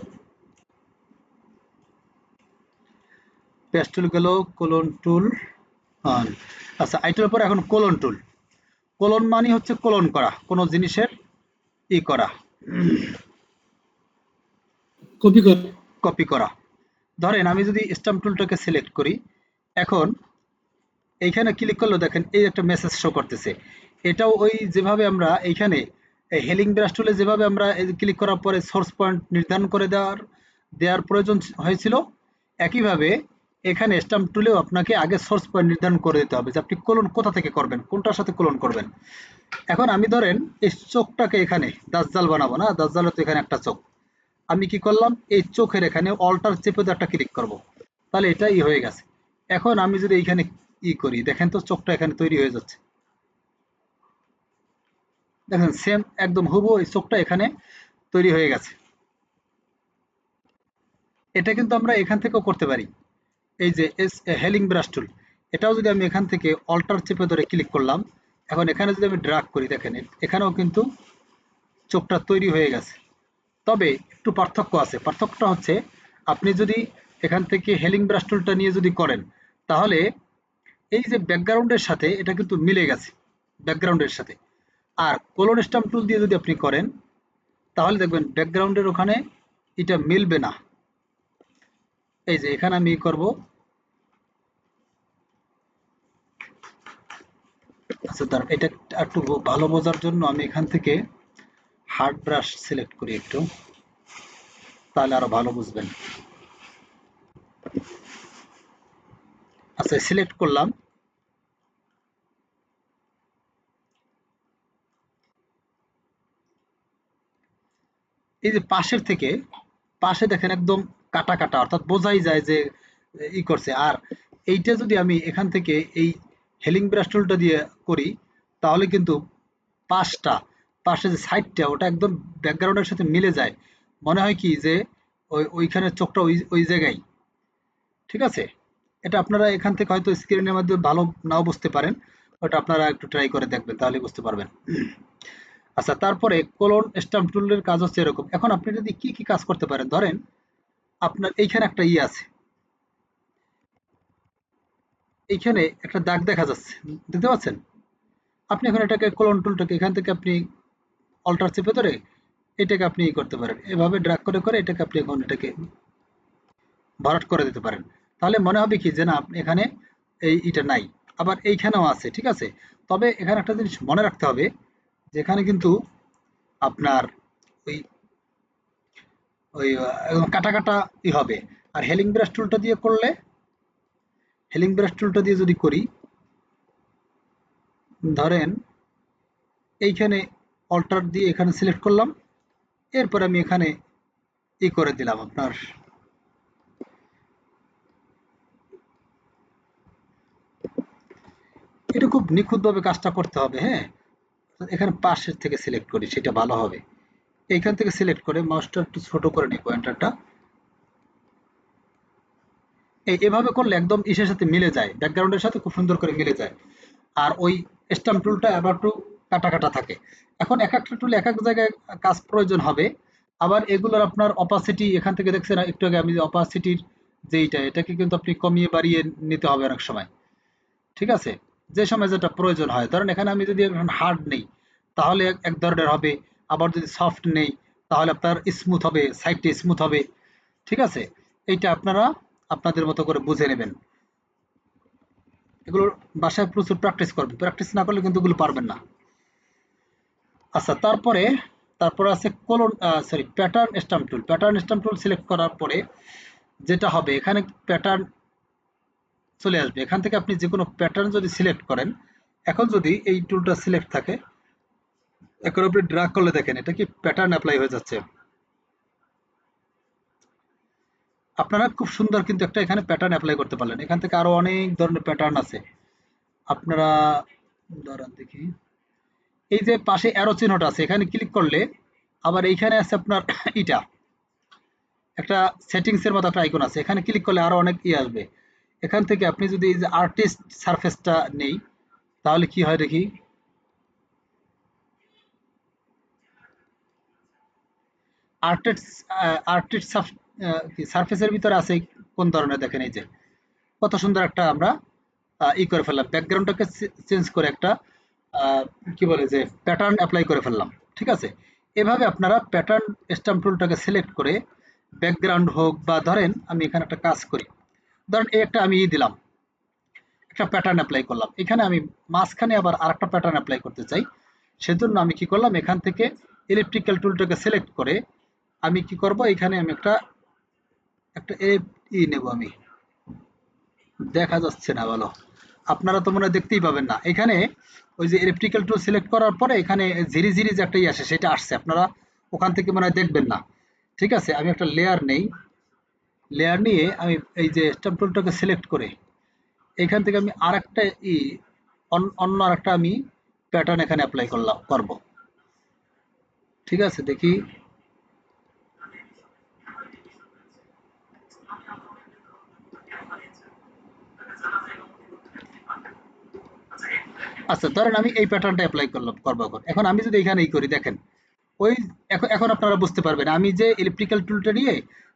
পেস্ট টুল গেল, কোলন টুল। আচ্ছা, আইটার পরে এখন কোলন টুল। কোলন মানে হচ্ছে কোলন করা, কোনো জিনিসের করা, কপি কর। কপি করা। ধরেন আমি যদি স্টাম্প টুলটাকে সিলেক্ট করি, এখন এইখানে ক্লিক করলে দেখেন এই একটা মেসেজ শো করতেছে। এটাও ওই যেভাবে আমরা এইখানে হেলিং ব্রাশ টুলে যেভাবে আমরা ক্লিক করার পরে সোর্স পয়েন্ট নির্ধারণ করে দেওয়ার প্রয়োজন হয়েছিল, একইভাবে এখানে স্টাম্প টুলেও আপনাকে আগে সোর্স পয়েন্ট নির্ধারণ করে দিতে হবে যে আপনি কোলন কোথা থেকে করবেন, কোনটার সাথে কোলন করবেন। এখন আমি ধরেন এই চোখটাকে এখানে দাজ্জাল বানাবো না, দাজ্জালের তো এখানে একটা চোখ। আমি কি করলাম, এই চোখের এখানে অল্টার চেপে দিয়ে একটা ক্লিক করব, তাহলে এটা হয়ে গেছে। এখন আমি যদি এইখানে করি, দেখেন তো চোখটা এখানে তৈরি হয়ে যাচ্ছে। দেখেন সেম একদম হুবহু এই চোখটা এখানে তৈরি হয়ে গেছে। এটা কিন্তু আমরা এখান থেকেও করতে পারি। এই যে হেলিং ব্রাশ টুল, এটাও যদি আমি এখান থেকে অল্টার চেপে ধরে ক্লিক করলাম, এখন এখানে যদি আমি ড্রাগ করি, দেখেন এখানেও কিন্তু চোখটা তৈরি হয়ে গেছে। তবে একটু পার্থক্য আছে। পার্থক্যটা হচ্ছে আপনি যদি এখান থেকে হেলিং ব্রাশ টুলটা নিয়ে যদি করেন, তাহলে এই যে ব্যাকগ্রাউন্ডের সাথে এটা কিন্তু মিলে গেছে, ব্যাকগ্রাউন্ডের সাথে। আর কোলন স্টাম্প টুল দিয়ে যদি আপনি করেন, তাহলে দেখবেন ব্যাকগ্রাউন্ডের ওখানে এটা মিলবে না। এই যে এখানে আমি করব। আচ্ছা, দাঁড়ান, এটা একটু ভালো বোঝার জন্য আমি এখান থেকে হার্ড ব্রাশ সিলেক্ট করি একটু, তাহলে আরো ভালো বুঝবেন। আচ্ছা, সিলেক্ট করলাম। এই যে পাশের থেকে পাশে দেখেন একদম কাটা কাটা, অর্থাৎ বোঝাই যায় যে করছে। আর এইটা যদি আমি এখান থেকে এই হেলিং ব্রাশ টুলটা দিয়ে করি, তাহলে কিন্তু পাশটা, পাশে যে সাইডটা ওটা একদম ব্যাকগ্রাউন্ডের সাথে মিলে যায়। মনে হয় কি যে ওইখানে চোখটা ওই জায়গায়। ঠিক আছে, এটা আপনারা এখান থেকে হয়তো স্ক্রিনের মধ্যে ভালো নাও বুঝতে পারেন, ওটা আপনারা একটু ট্রাই করে দেখবেন, তাহলে বুঝতে পারবেন। আচ্ছা, তারপরে কোলন স্টাম্প টুলের কাজ হচ্ছে এরকম। এখন আপনি যদি কি কি কাজ করতে পারেন, ধরেন আপনার এইখানে একটা আছে, এইখানে একটা দাগ দেখা যাচ্ছে, দেখতে পাচ্ছেন? আপনি এখন এটাকে কোলন টুলটাকে এখান থেকে আপনি অল্টার চেপে ধরে এটাকে আপনি করতে পারেন, এভাবে ড্র্যাগ করে করে এটাকে আপনি এখন এটাকে ভরাট করে দিতে পারেন। তাহলে মনে হবে কি যে না, আপনি এখানে এটা নাই। আবার এইখানেও আছে, ঠিক আছে। তবে এখানে একটা জিনিস মনে রাখতে হবে, যেখানে কিন্তু আপনার ওই ওই একদম কাটা কাটা হবে। আর হেলিং ব্রাশ টুলটা দিয়ে করলে, হেলিং ব্রাশ টুলটা দিয়ে যদি করি, ধরেন এইখানে অল্টার দিয়ে এখানে সিলেক্ট করলাম, এরপর আমি এখানে করে দিলাম আপনার, এটা খুব নিখুঁতভাবে কাজটা করতে হবে। হ্যাঁ, এখানে পাশের থেকে সিলেক্ট করি, সেটা ভালো হবে। এইখান থেকে সিলেক্ট করে মাউসটা একটু ছোট করে নিই, পয়েন্টারটা এভাবে করলে একদম ইসের সাথে মিলে যায়, ব্যাকগ্রাউন্ডের সাথে খুব সুন্দর করে মিলে যায়। আর ওই স্ট্যাম্প টুলটা আবার একটু কাটা কাটা থাকে। এখন এক একটা টুল এক এক জায়গায় কাজ প্রয়োজন হবে। আবার এগুলোর আপনার অপাসিটি এখান থেকে দেখছেন একটু আগে আমি অপাসিটির যেইটা, এটাকে কিন্তু আপনি কমিয়ে বাড়িয়ে নিতে হবে অনেক সময়। ঠিক আছে, যে সময় যেটা প্রয়োজন হয়। ধরেন এখানে আমি যদি এখন হার্ড নেই, তাহলে এক ধরনের হবে। আবার যদি সফট নেই, তাহলে আপনার স্মুথ হবে, সাইডটা স্মুথ হবে। ঠিক আছে, এইটা আপনারা আপনাদের মতো করে বুঝে নেবেন। এগুলো বাসায় প্রচুর প্র্যাকটিস করবেন, প্র্যাকটিস না করলে কিন্তু এগুলো পারবেন না। আচ্ছা, তারপরে আছে কোলন, সরি, প্যাটার্ন স্ট্যাম্প টুল। প্যাটার্ন স্ট্যাম্প টুল সিলেক্ট করার পরে যেটা হবে, এখানে প্যাটার্ন চলে আসবে। এখান থেকে আপনি যে কোনো প্যাটার্ন যদি সিলেক্ট করেন, এখন যদি এই টুলটা সিলেক্ট থাকে, এখন আপনি ড্র্যাগ করলে দেখেন এটা কি প্যাটার্ন অ্যাপ্লাই হয়ে যাচ্ছে। আপনারা খুব সুন্দর কিন্তু একটা এখানে প্যাটার্ন অ্যাপ্লাই করতে পারলেন। এখান থেকে আরো অনেক ধরনের প্যাটার্ন আছে। আপনারা দাঁড়ান দেখি, এই যে পাশে অ্যারো চিহ্নটা আছে, এখানে ক্লিক করলে আবার এইখানে আছে আপনার এটা একটা সেটিংস এর মতো একটা আইকন আছে, এখানে ক্লিক করলে আরো অনেক আসবে। এখান থেকে আপনি যদি এই যে আর্টিস্ট সারফেসটা নেই তাহলে কি হয় দেখি। আর্টিস্ট আর্টিস্ট সারফেসের ভিতরে আছে কোন ধরনের, দেখেন এই যে কত সুন্দর একটা আমরা করে ফেললাম, ব্যাকগ্রাউন্ডটাকে চেঞ্জ করে একটা আহ, কি বলে যে প্যাটার্ন অ্যাপ্লাই করে ফেললাম। ঠিক আছে, এভাবে আপনারা প্যাটার্ন স্ট্যাম্প টুলটাকে সিলেক্ট করে ব্যাকগ্রাউন্ড হোক বা ধরেন আমি এখানে একটা কাজ করি, ধরেন এই একটা আমি দিলাম, একটা প্যাটার্ন অ্যাপ্লাই করলাম, এখানে আমি মাঝখানে আবার আরেকটা প্যাটার্ন অ্যাপ্লাই করতে চাই। সেজন্য আমি কি করলাম, এখান থেকে ইলেকট্রিক্যাল টুলটাকে সিলেক্ট করে আমি কি করব, এখানে আমি একটা একটা নেব আমি, দেখা যাচ্ছে না ভালো, আপনারা তো মনে হয় দেখতেই পাবেন না। এখানে ওই যে ইলেকট্রিক্যাল টুল সিলেক্ট করার পরে এখানে ঝিরি ঝিরি যে একটা আসে সেটা আসছে, আপনারা ওখান থেকে মনে হয় দেখবেন না। ঠিক আছে, আমি একটা লেয়ার নেই, লেয়ার নিয়ে আমি এই যে স্ট্যাম্প টুলটাকে সিলেক্ট করে এখান থেকে আমি আরেকটা অন্য আরেকটা আমি প্যাটার্ন এখানে অ্যাপ্লাই করব। ঠিক আছে, দেখি। আচ্ছা, ধরেন আমি এই প্যাটার্নটা অ্যাপ্লাই করবো এখন। এখন আমি যদি এখানে করি, দেখেন ওই এখন এখন আপনারা বুঝতে পারবেন আমি যে ইলেকট্রিক্যাল টুলটা নিয়ে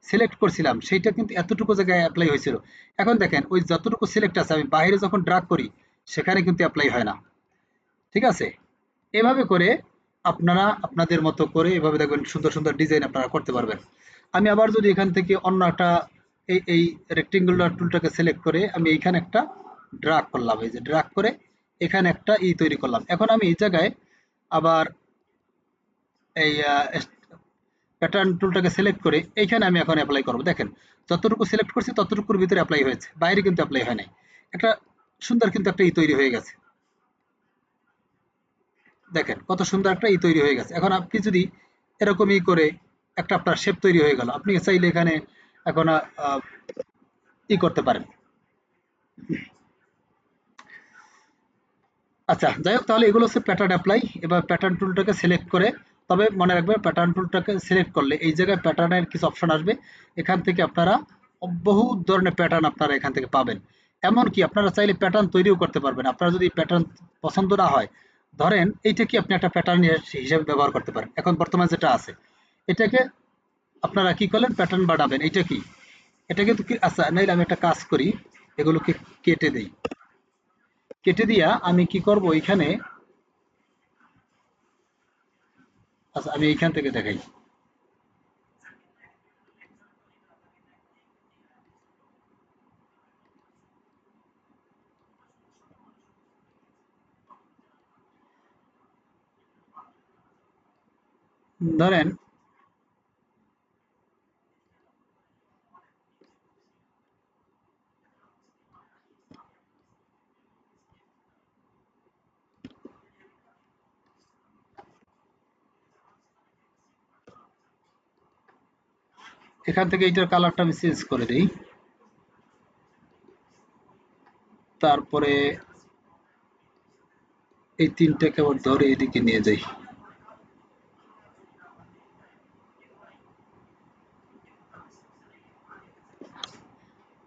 সিলেক্ট করছিলাম সেইটা কিন্তু এতটুকু জায়গায় অ্যাপ্লাই হয়েছিল। এখন দেখেন ওই যতটুকু সিলেক্ট আছে আমি বাইরে যখন ড্রাগ করি সেখানে কিন্তু অ্যাপ্লাই হয় না। ঠিক আছে, এভাবে করে আপনারা আপনাদের মতো করে এভাবে দেখবেন সুন্দর সুন্দর ডিজাইন আপনারা করতে পারবেন। আমি আবার যদি এখান থেকে অন্য একটা এই রেক্টেঙ্গুলার টুলটাকে সিলেক্ট করে আমি এইখানে একটা ড্রাগ করলাম, এই যে ড্রাগ করে এখানে একটা তৈরি করলাম। এখন আমি এই জায়গায় আবার এই প্যাটার্ন টুলটাকে সিলেক্ট করে এইখানে আমি এখন অ্যাপ্লাই করব। দেখেন যতটুকু সিলেক্ট করছি ততটুকুর ভিতরে অ্যাপ্লাই হয়েছে, বাইরে কিন্তু অ্যাপ্লাই হয় নাই। একটা সুন্দর কিন্তু একটা তৈরি হয়ে গেছে। দেখেন কত সুন্দর একটা তৈরি হয়ে গেছে। এখন আপনি যদি এরকমই করে একটা আপনার শেপ তৈরি হয়ে গেল, আপনি চাইলে এখানে এখন করতে পারেন। আচ্ছা, যাই হোক, তাহলে এগুলো হচ্ছে প্যাটার্ন অ্যাপ্লাই। এবার প্যাটার্ন টুলটাকে সিলেক্ট করে, তবে মনে রাখবেন প্যাটার্ন টুলটাকে সিলেক্ট করলে এই জায়গায় প্যাটার্নের কিছু অপশন আসবে, এখান থেকে আপনারা বহু ধরনের প্যাটার্ন আপনারা এখান থেকে পাবেন। এমনকি আপনারা চাইলে প্যাটার্ন তৈরিও করতে পারবেন। আপনারা যদি প্যাটার্ন পছন্দ না হয়, ধরেন এইটা কি আপনি একটা প্যাটার্ন হিসেবে ব্যবহার করতে পারেন। এখন বর্তমানে যেটা আছে এটাকে আপনারা কি করলেন, প্যাটার্ন বানাবেন। এটা কি, এটা কিন্তু কি, আচ্ছা নাইলে আমি একটা কাজ করি, এগুলোকে কেটে দেই। কেটে দিয়া আমি কি করব এখানে, আচ্ছা আমি এইখান থেকে দেখাই। ধরেন এখান থেকে এইটার কালারটা আমি চেঞ্জ করে দিই, তারপরে এই তিনটাকে আবার ধরে এদিকে নিয়ে যাই।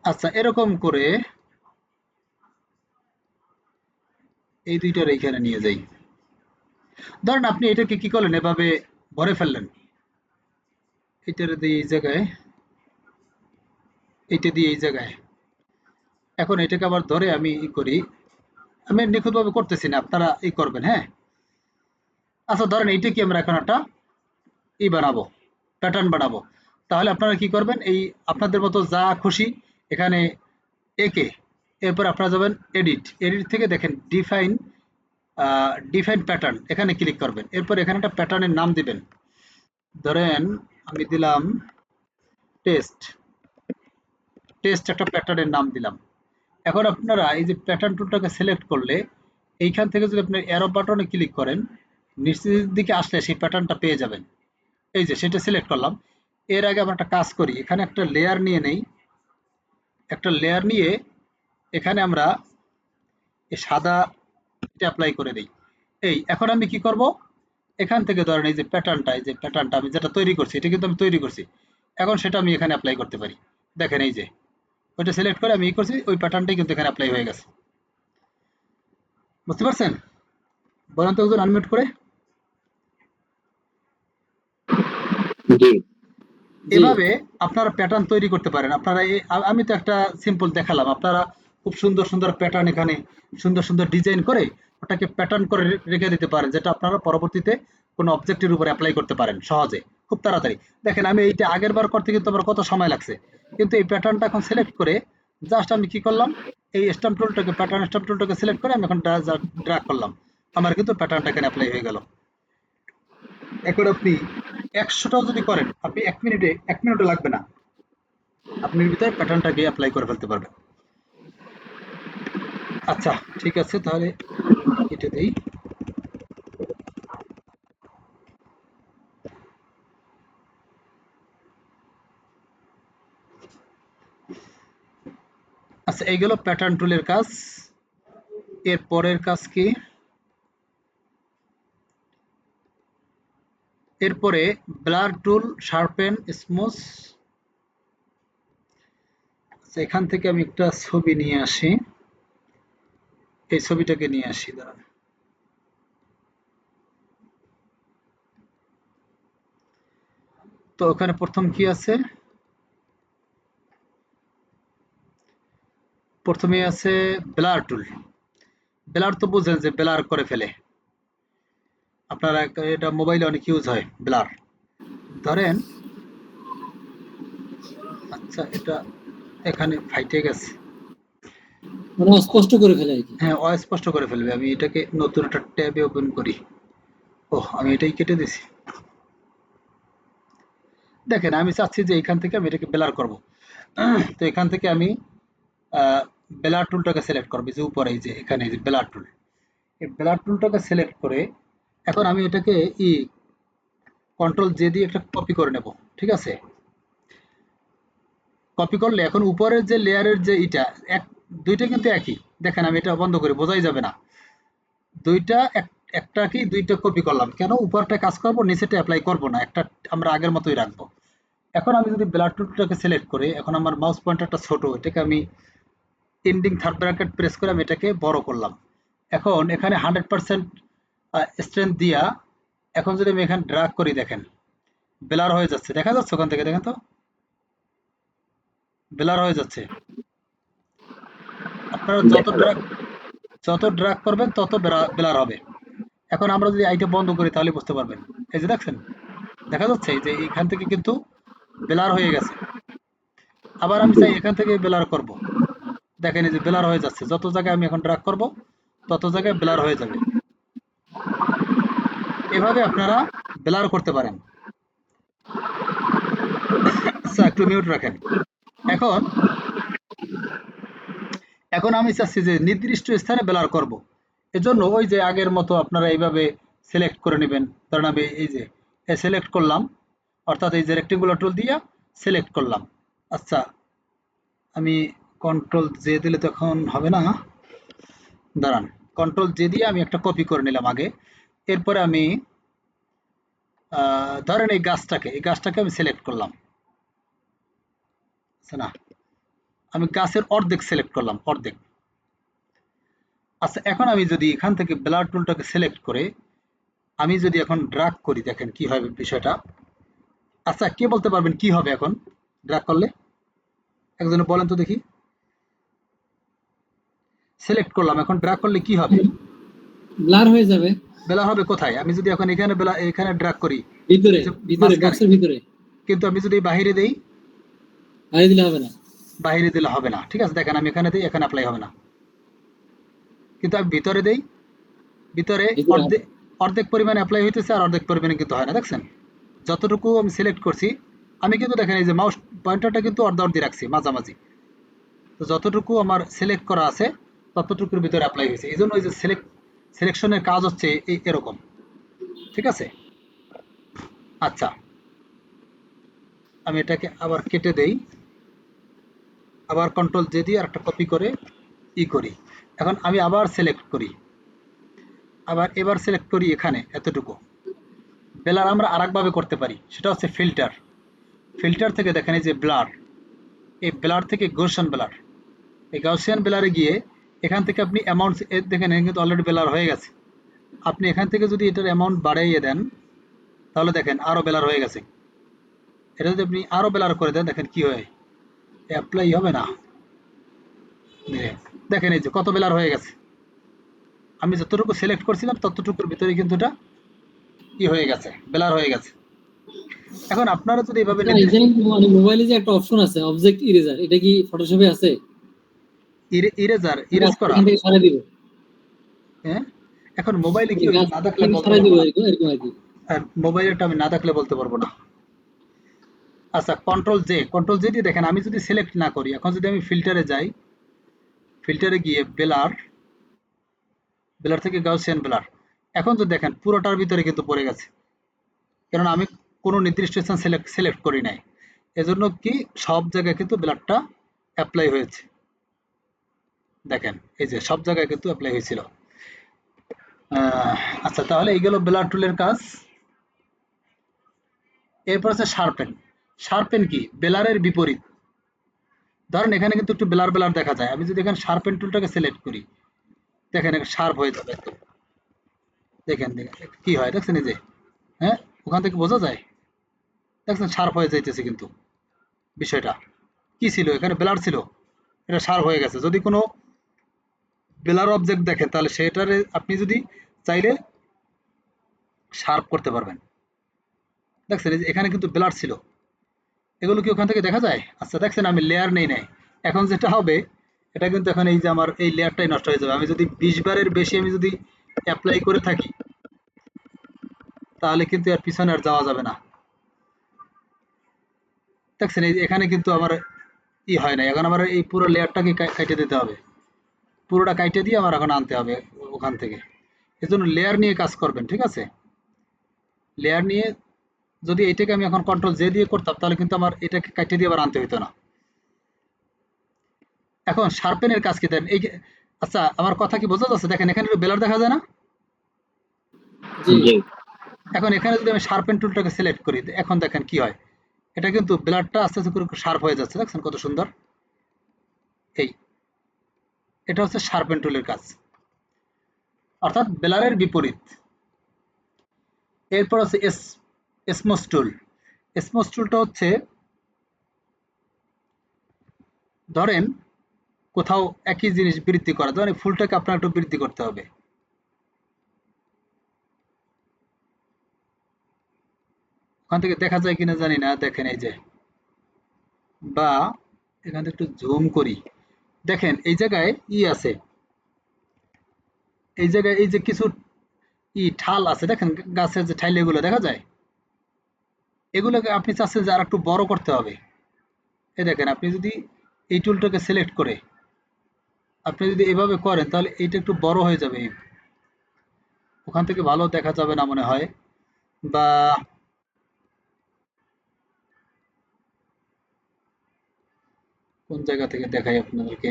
আচ্ছা, এরকম করে এই দুইটার এইখানে নিয়ে যাই। ধরেন আপনি এটাকে কি করলেন, এভাবে ভরে ফেললেন, এটার দিয়ে এই জায়গায়, এইটা দিয়ে এই জায়গায়। এখন এটাকে আবার ধরে আমি করি, আমি নিখুঁতভাবে করতেছি না, আপনারা করবেন, হ্যাঁ। আচ্ছা, ধরেন এইটা কি আমরা এখন একটা বানাবো, প্যাটার্ন বানাবো। তাহলে আপনারা কি করবেন, এই আপনাদের মতো যা খুশি এখানে একে, এরপর আপনারা যাবেন এডিট, এডিট থেকে দেখেন ডিফাইন, ডিফাইন প্যাটার্ন, এখানে ক্লিক করবেন। এরপর এখানে একটা প্যাটার্নের নাম দিবেন, ধরেন আমি দিলাম টেস্ট, টেস্ট একটা প্যাটার্নের নাম দিলাম। এখন আপনারা এই যে প্যাটার্ন টুলটাকে সিলেক্ট করলে এইখান থেকে যদি আপনি অ্যারো বাটনে ক্লিক করেন, নিচের দিকে আসলে সেই প্যাটার্নটা পেয়ে যাবেন। এই যে সেটা সিলেক্ট করলাম। এর আগে আমরা একটা কাজ করি, এখানে একটা লেয়ার নিয়ে নেই, একটা লেয়ার নিয়ে এখানে আমরা এই সাদা অ্যাপ্লাই করে দিই। এখন আমি কি করব, এখান থেকে ধরেন এই যে প্যাটার্নটা আমি যেটা তৈরি করছি, এটা কিন্তু আমি তৈরি করছি। এখন সেটা আমি এখানে অ্যাপ্লাই করতে পারি। দেখেন এই যে ওইটা সিলেক্ট করে আমি করছি, ওই প্যাটার্নটাই কিন্তু এখানে অ্যাপ্লাই হয়ে গেছে। বুঝতে পারছেন? বলেন তো একজন আনমিউট করে। জি জি এভাবে আপনারা প্যাটার্ন তৈরি করতে পারেন। আপনারা আমি তো একটা সিম্পল দেখালাম, আপনারা খুব সুন্দর সুন্দর প্যাটার্ন এখানে সুন্দর সুন্দর ডিজাইন করে ওটাকে প্যাটার্ন করে রেখে দিতে পারেন, যেটা আপনারা পরবর্তীতে কোনো অবজেক্টের উপর অ্যাপ্লাই করতে পারেন সহজে, খুব তাড়াতাড়ি। দেখেন আমি এইটা আগের বার করতে কিন্তু আমার কত সময় লাগছে, কিন্তু এই প্যাটার্নটা এখন সিলেক্ট করে জাস্ট আমি কি করলাম, এই স্ট্যাম্প টুলটাকে প্যাটার্ন স্ট্যাম্প টুলটাকে সিলেক্ট করে আমি এখন ড্র্যাগ করলাম, আমার কিন্তু প্যাটার্নটা এখানে অ্যাপ্লাই হয়ে গেল। এখন আপনি 100টাও যদি করেন, আপনি 1 মিনিটও লাগবে না, আপনি এর ভিতরে প্যাটার্নটাকে অ্যাপ্লাই করে ফেলতে পারবেন। আচ্ছা, ঠিক আছে, তাহলে কেটে দেই। আচ্ছা, এই গেল প্যাটার্ন টুলের কাজ। এর পরের কাজ কি? এরপরে ব্লার টুল, শার্পেন, স্মুথ। এখান থেকে আমি একটা ছবি নিয়ে আসি, এই ছবিটাকে নিয়ে আসি, দাঁড়ান। তো ওখানে প্রথম কি আছে? প্রথমে আছে ব্লার টুল। ব্লার তো বুঝেন যে ব্লার করে ফেলে, আপনারা এটা মোবাইলে অনেক ইউজ হয় ব্লার। ধরেন, আচ্ছা এটা এখানে ফাইটে গেছে। মানে অস্পষ্ট করে ফেলে আর কি। হ্যাঁ, অস্পষ্ট করে ফেলবে। আমি এটাকে নতুন একটা ট্যাবে ওপেন করি। ওহ, আমি এটাই কেটে দিছি। দেখেন আমি চাচ্ছি যে এখান থেকে আমি এটাকে ব্লার করব। তো এখান থেকে আমি ব্লার টুলটাকে সিলেক্ট করবো, যে উপরে এই যে এখানে এই যে ব্লার টুল, এই ব্লার টুলটাকে সিলেক্ট করে এখন আমি এটাকে কন্ট্রোল জে দিয়ে একটা কপি করে নেব। ঠিক আছে? কপি করলে এখন উপরের যে লেয়ারের যে ইটা, এক দুইটা কিন্তু একই। দেখেন আমি এটা বন্ধ করি, বোঝাই যাবে না। দুইটা একটা কি দুইটা কপি করলাম, কেন উপরটা কাজ করব, নিচেটা অ্যাপ্লাই করব না, একটা আমরা আগের মতোই রাখবো। এখন আমি যদি ব্লাড টুলটাকে সিলেক্ট করি, এখন আমার মাউস পয়েন্টারটা ছোট, এটাকে আমি এন্ডিং থার্ড ব্র্যাকেট প্রেস করে আমি এটাকে বড় করলাম। এখন এখানে 100% স্ট্রেংথ দিয়া এখন যদি আমি এখানে ড্র্যাগ করি, দেখেন ব্লার হয়ে যাচ্ছে, দেখা যাচ্ছে ওখান থেকে, দেখেন তো ব্লার হয়ে যাচ্ছে। আপনারা দেখা যাবে। যত ড্র্যাগ করবেন তত ব্লার হবে। এখন আমরা যদি আইটা বন্ধ করি তাহলে বুঝতে পারবেন। এই যে দেখছেন, দেখা যাচ্ছে যে এখান থেকে কিন্তু ব্লার হয়ে গেছে। আবার আমি জি চাই এখান থেকে ব্লার করব, দেখেন এই যে ব্লার হয়ে যাচ্ছে, যত জায়গায় আমি এখন ড্র্যাগ করব তত জায়গায় ব্লার হয়ে যাবে। এভাবে আপনারা ব্লার করতে পারেন। আচ্ছা, একটু মিউট রাখেন। এখন এখন আমি চাচ্ছি যে নির্দিষ্ট স্থানে ব্লার করব। এজন্য ওই যে আগের মতো আপনারা এইভাবে সিলেক্ট করে নেবেন। ধরেন আমি এই যে সিলেক্ট করলাম, অর্থাৎ এই যে রেক্টেঙ্গুলার টুল দিয়ে সিলেক্ট করলাম। আচ্ছা, আমি কন্ট্রোল জে দিলে তো এখন হবে না, দাঁড়ান। কন্ট্রোল জে দিয়ে আমি একটা কপি করে নিলাম আগে। এরপরে আমি ধরেন এই গাছটাকে আমি সিলেক্ট করলাম। আচ্ছা না, আমি গাছের অর্ধেক সিলেক্ট করলাম, অর্ধেক। আচ্ছা, এখন আমি যদি এখান থেকে ব্লার টুলটাকে সিলেক্ট করে আমি যদি এখন ড্র্যাগ করি, দেখেন কি হবে বিষয়টা। আচ্ছা, কে বলতে পারবেন কি হবে এখন ড্র্যাগ করলে? একজনে বলেন তো দেখি। সিলেক্ট করলাম, এখন ড্র্যাগ করলে কি হবে? ব্লার হয়ে যাবে। ব্লার হবে কোথায়? আমি যদি এখন এখানে ড্র্যাগ করি, ভিতরে এই যে ভিতরে মাঝখানে, বক্সের ভিতরে। কিন্তু আমি যদি বাহিরে দেই, বাইরে দিলে হবে না। বাহিরে দিলে হবে না। ঠিক আছে, দেখেন আমি এখানে দিই, এখানে অ্যাপ্লাই হবে না। কিন্তু আমি ভিতরে দেই, ভিতরে ভিতরে হবে। অর্ধেক অর্ধেক পরিমাণে অ্যাপ্লাই হইতেছে আর অর্ধেক পরিমাণে কিন্তু হয় না, দেখছেন? যতটুকু আমি সিলেক্ট করছি, আমি কিন্তু দেখেন এই যে মাউস পয়েন্টারটা কিন্তু অর্ধ রাখছি মাঝামাঝি। তো যতটুকু আমার সিলেক্ট করা আছে ততটুকুর ভিতরে অ্যাপ্লাই হয়েছে। এই জন্য ওই যে সিলেকশনের কাজ হচ্ছে এরকম। ঠিক আছে? আচ্ছা, আমি এটাকে আবার কেটে দেই, আবার কন্ট্রোল জে দিয়ে একটা কপি করে করি। এখন আমি আবার সিলেক্ট করি, আবার এবার সিলেক্ট করি এখানে এতটুকু। ব্লার আমরা আরেকভাবে করতে পারি, সেটা হচ্ছে ফিল্টার। ফিল্টার থেকে দেখেন এই যে ব্লার, এই ব্লার থেকে গৌসিয়ান ব্লার, এই গাউসিয়ান ব্লারে গিয়ে এখান থেকে আপনি অ্যামাউন্ট দেখেন এখানে কিন্তু অলরেডি ব্লার হয়ে গেছে। আপনি এখান থেকে যদি এটার অ্যামাউন্ট বাড়াইয়ে দেন তাহলে দেখেন আরো ব্লার হয়ে গেছে। এটা যদি আপনি আরো ব্লার করে দেন দেখেন কি হয়, অ্যাপ্লাই হবে না। দেখেন এই যে কত ব্লার হয়ে গেছে। আমি যতটুকু সিলেক্ট করছিলাম ততটুকুর ভিতরে কিন্তু এটা কি হয়ে গেছে, ব্লার হয়ে গেছে। এখন আপনারা যদি এভাবে আচ্ছা, এই যে মানে মোবাইলে যে একটা অপশন আছে অবজেক্ট ইরেজার, এটা কি ফটোশপে আছে? ইরেজার মানে ইরেজ গাছ করা, এখান থেকে সরাই দিব, হ্যাঁ এখন মোবাইলে কি মানে ওই যে গাছ না এখান দেখলে থেকে বলতে সরাই দিব পারবো না, এরকম এরকম আর কি। আর মোবাইলটা আমি না দেখলে বলতে পারবো না। আচ্ছা, কন্ট্রোল জে দিয়ে দেখেন আমি যদি সিলেক্ট না করি, এখন যদি আমি ফিল্টারে যাই, ফিল্টারে গিয়ে ব্লার, ব্লার থেকে গাউসিয়ান ব্লার, এখন যদি দেখেন পুরোটার ভিতরে কিন্তু পড়ে গেছে, কারণ আমি কোনো নির্দিষ্ট স্থান সিলেক্ট করি নাই। এজন্য কি সব জায়গায় কিন্তু ব্লারটা অ্যাপ্লাই হয়েছে। দেখেন এই যে সব জায়গায় কিন্তু অ্যাপ্লাই হয়েছিল। আচ্ছা, তাহলে এই গেল ব্লার টুলের কাজ। এরপর আছে শার্পেন। শার্পেন কি বেলারের বিপরীত। ধরেন এখানে কিন্তু একটু বেলার বেলার দেখা যায়, আমি যদি এখানে শার্পেন টুলটাকে সিলেক্ট করি দেখেন শার্প হয়ে যাবে একদম। দেখেন দেখেন কি হয়, দেখছেন এই যে, হ্যাঁ ওখান থেকে বোঝা যায়, দেখছেন শার্প হয়ে যাইতেছে কিন্তু। বিষয়টা কি ছিল, এখানে বেলার ছিল, এটা শার্প হয়ে গেছে। যদি কোনো বেলার অবজেক্ট দেখেন তাহলে সেটারে আপনি যদি চাইলে শার্প করতে পারবেন। দেখছেন এই যে এখানে কিন্তু বেলার ছিল, এগুলো কি ওখান থেকে দেখা যায়? আচ্ছা দেখছেন আমি লেয়ার নেই নাই, এখন যেটা হবে এটা কিন্তু এখন এই যে আমার এই লেয়ারটাই নষ্ট হয়ে যাবে। আমি যদি 20 বারের বেশি আমি যদি অ্যাপ্লাই করে থাকি তাহলে কিন্তু আর পিছনে আর যাওয়া যাবে না। দেখছেন এই যে এখানে কিন্তু আমার হয় না, এখন আমার এই পুরো লেয়ারটাকে কাইটে দিতে হবে, পুরোটা কাইটে দিয়ে আমার এখন আনতে হবে ওখান থেকে। এজন্য লেয়ার নিয়ে কাজ করবেন, ঠিক আছে? লেয়ার নিয়ে যদি এইটাকে আমি এখন কন্ট্রোল জে দিয়ে করতাম তাহলে কিন্তু আমার এটাকে কাইটে দিয়ে আবার আনতে হইতো না। এখন শার্পেনের কাজ কি দেন এই যে, আচ্ছা আমার কথা কি বোঝা যাচ্ছে? দেখেন এখানে বেলার দেখা যায় না? জি। জি। এখন এখানে যদি আমি শার্পেন টুলটাকে সিলেক্ট করি এখন দেখেন কি হয়, এটা কিন্তু ব্লাডটা আস্তে আস্তে করে শার্প হয়ে যাচ্ছে, দেখছেন কত সুন্দর। এই এটা হচ্ছে শার্পেন টুলের কাজ, অর্থাৎ বেলারের বিপরীত। এরপর আছে এসমোস টুল। এসমোস টুলটা হচ্ছে ধরেন কোথাও একই জিনিস বৃদ্ধি করা, ধরেন এই ফুলটাকে আপনার একটু বৃদ্ধি করতে হবে, ওখান থেকে দেখা যায় কিনা জানি না, দেখেন এই যে, বা এখান থেকে একটু জুম করি, দেখেন এই জায়গায় আছে, এই জায়গায় এই যে কিছু ঠাল আছে, দেখেন গাছের যে ঠাইল এগুলো দেখা যায়, এগুলোকে আপনি চাচ্ছেন যে আর একটু বড় করতে হবে। এই দেখেন আপনি যদি এই টুলটাকে সিলেক্ট করে আপনি যদি এভাবে করেন তাহলে এইটা একটু বড় হয়ে যাবে, ওখান থেকে ভালো দেখা যাবে না মনে হয়। বা কোন জায়গা থেকে দেখাই আপনাদেরকে।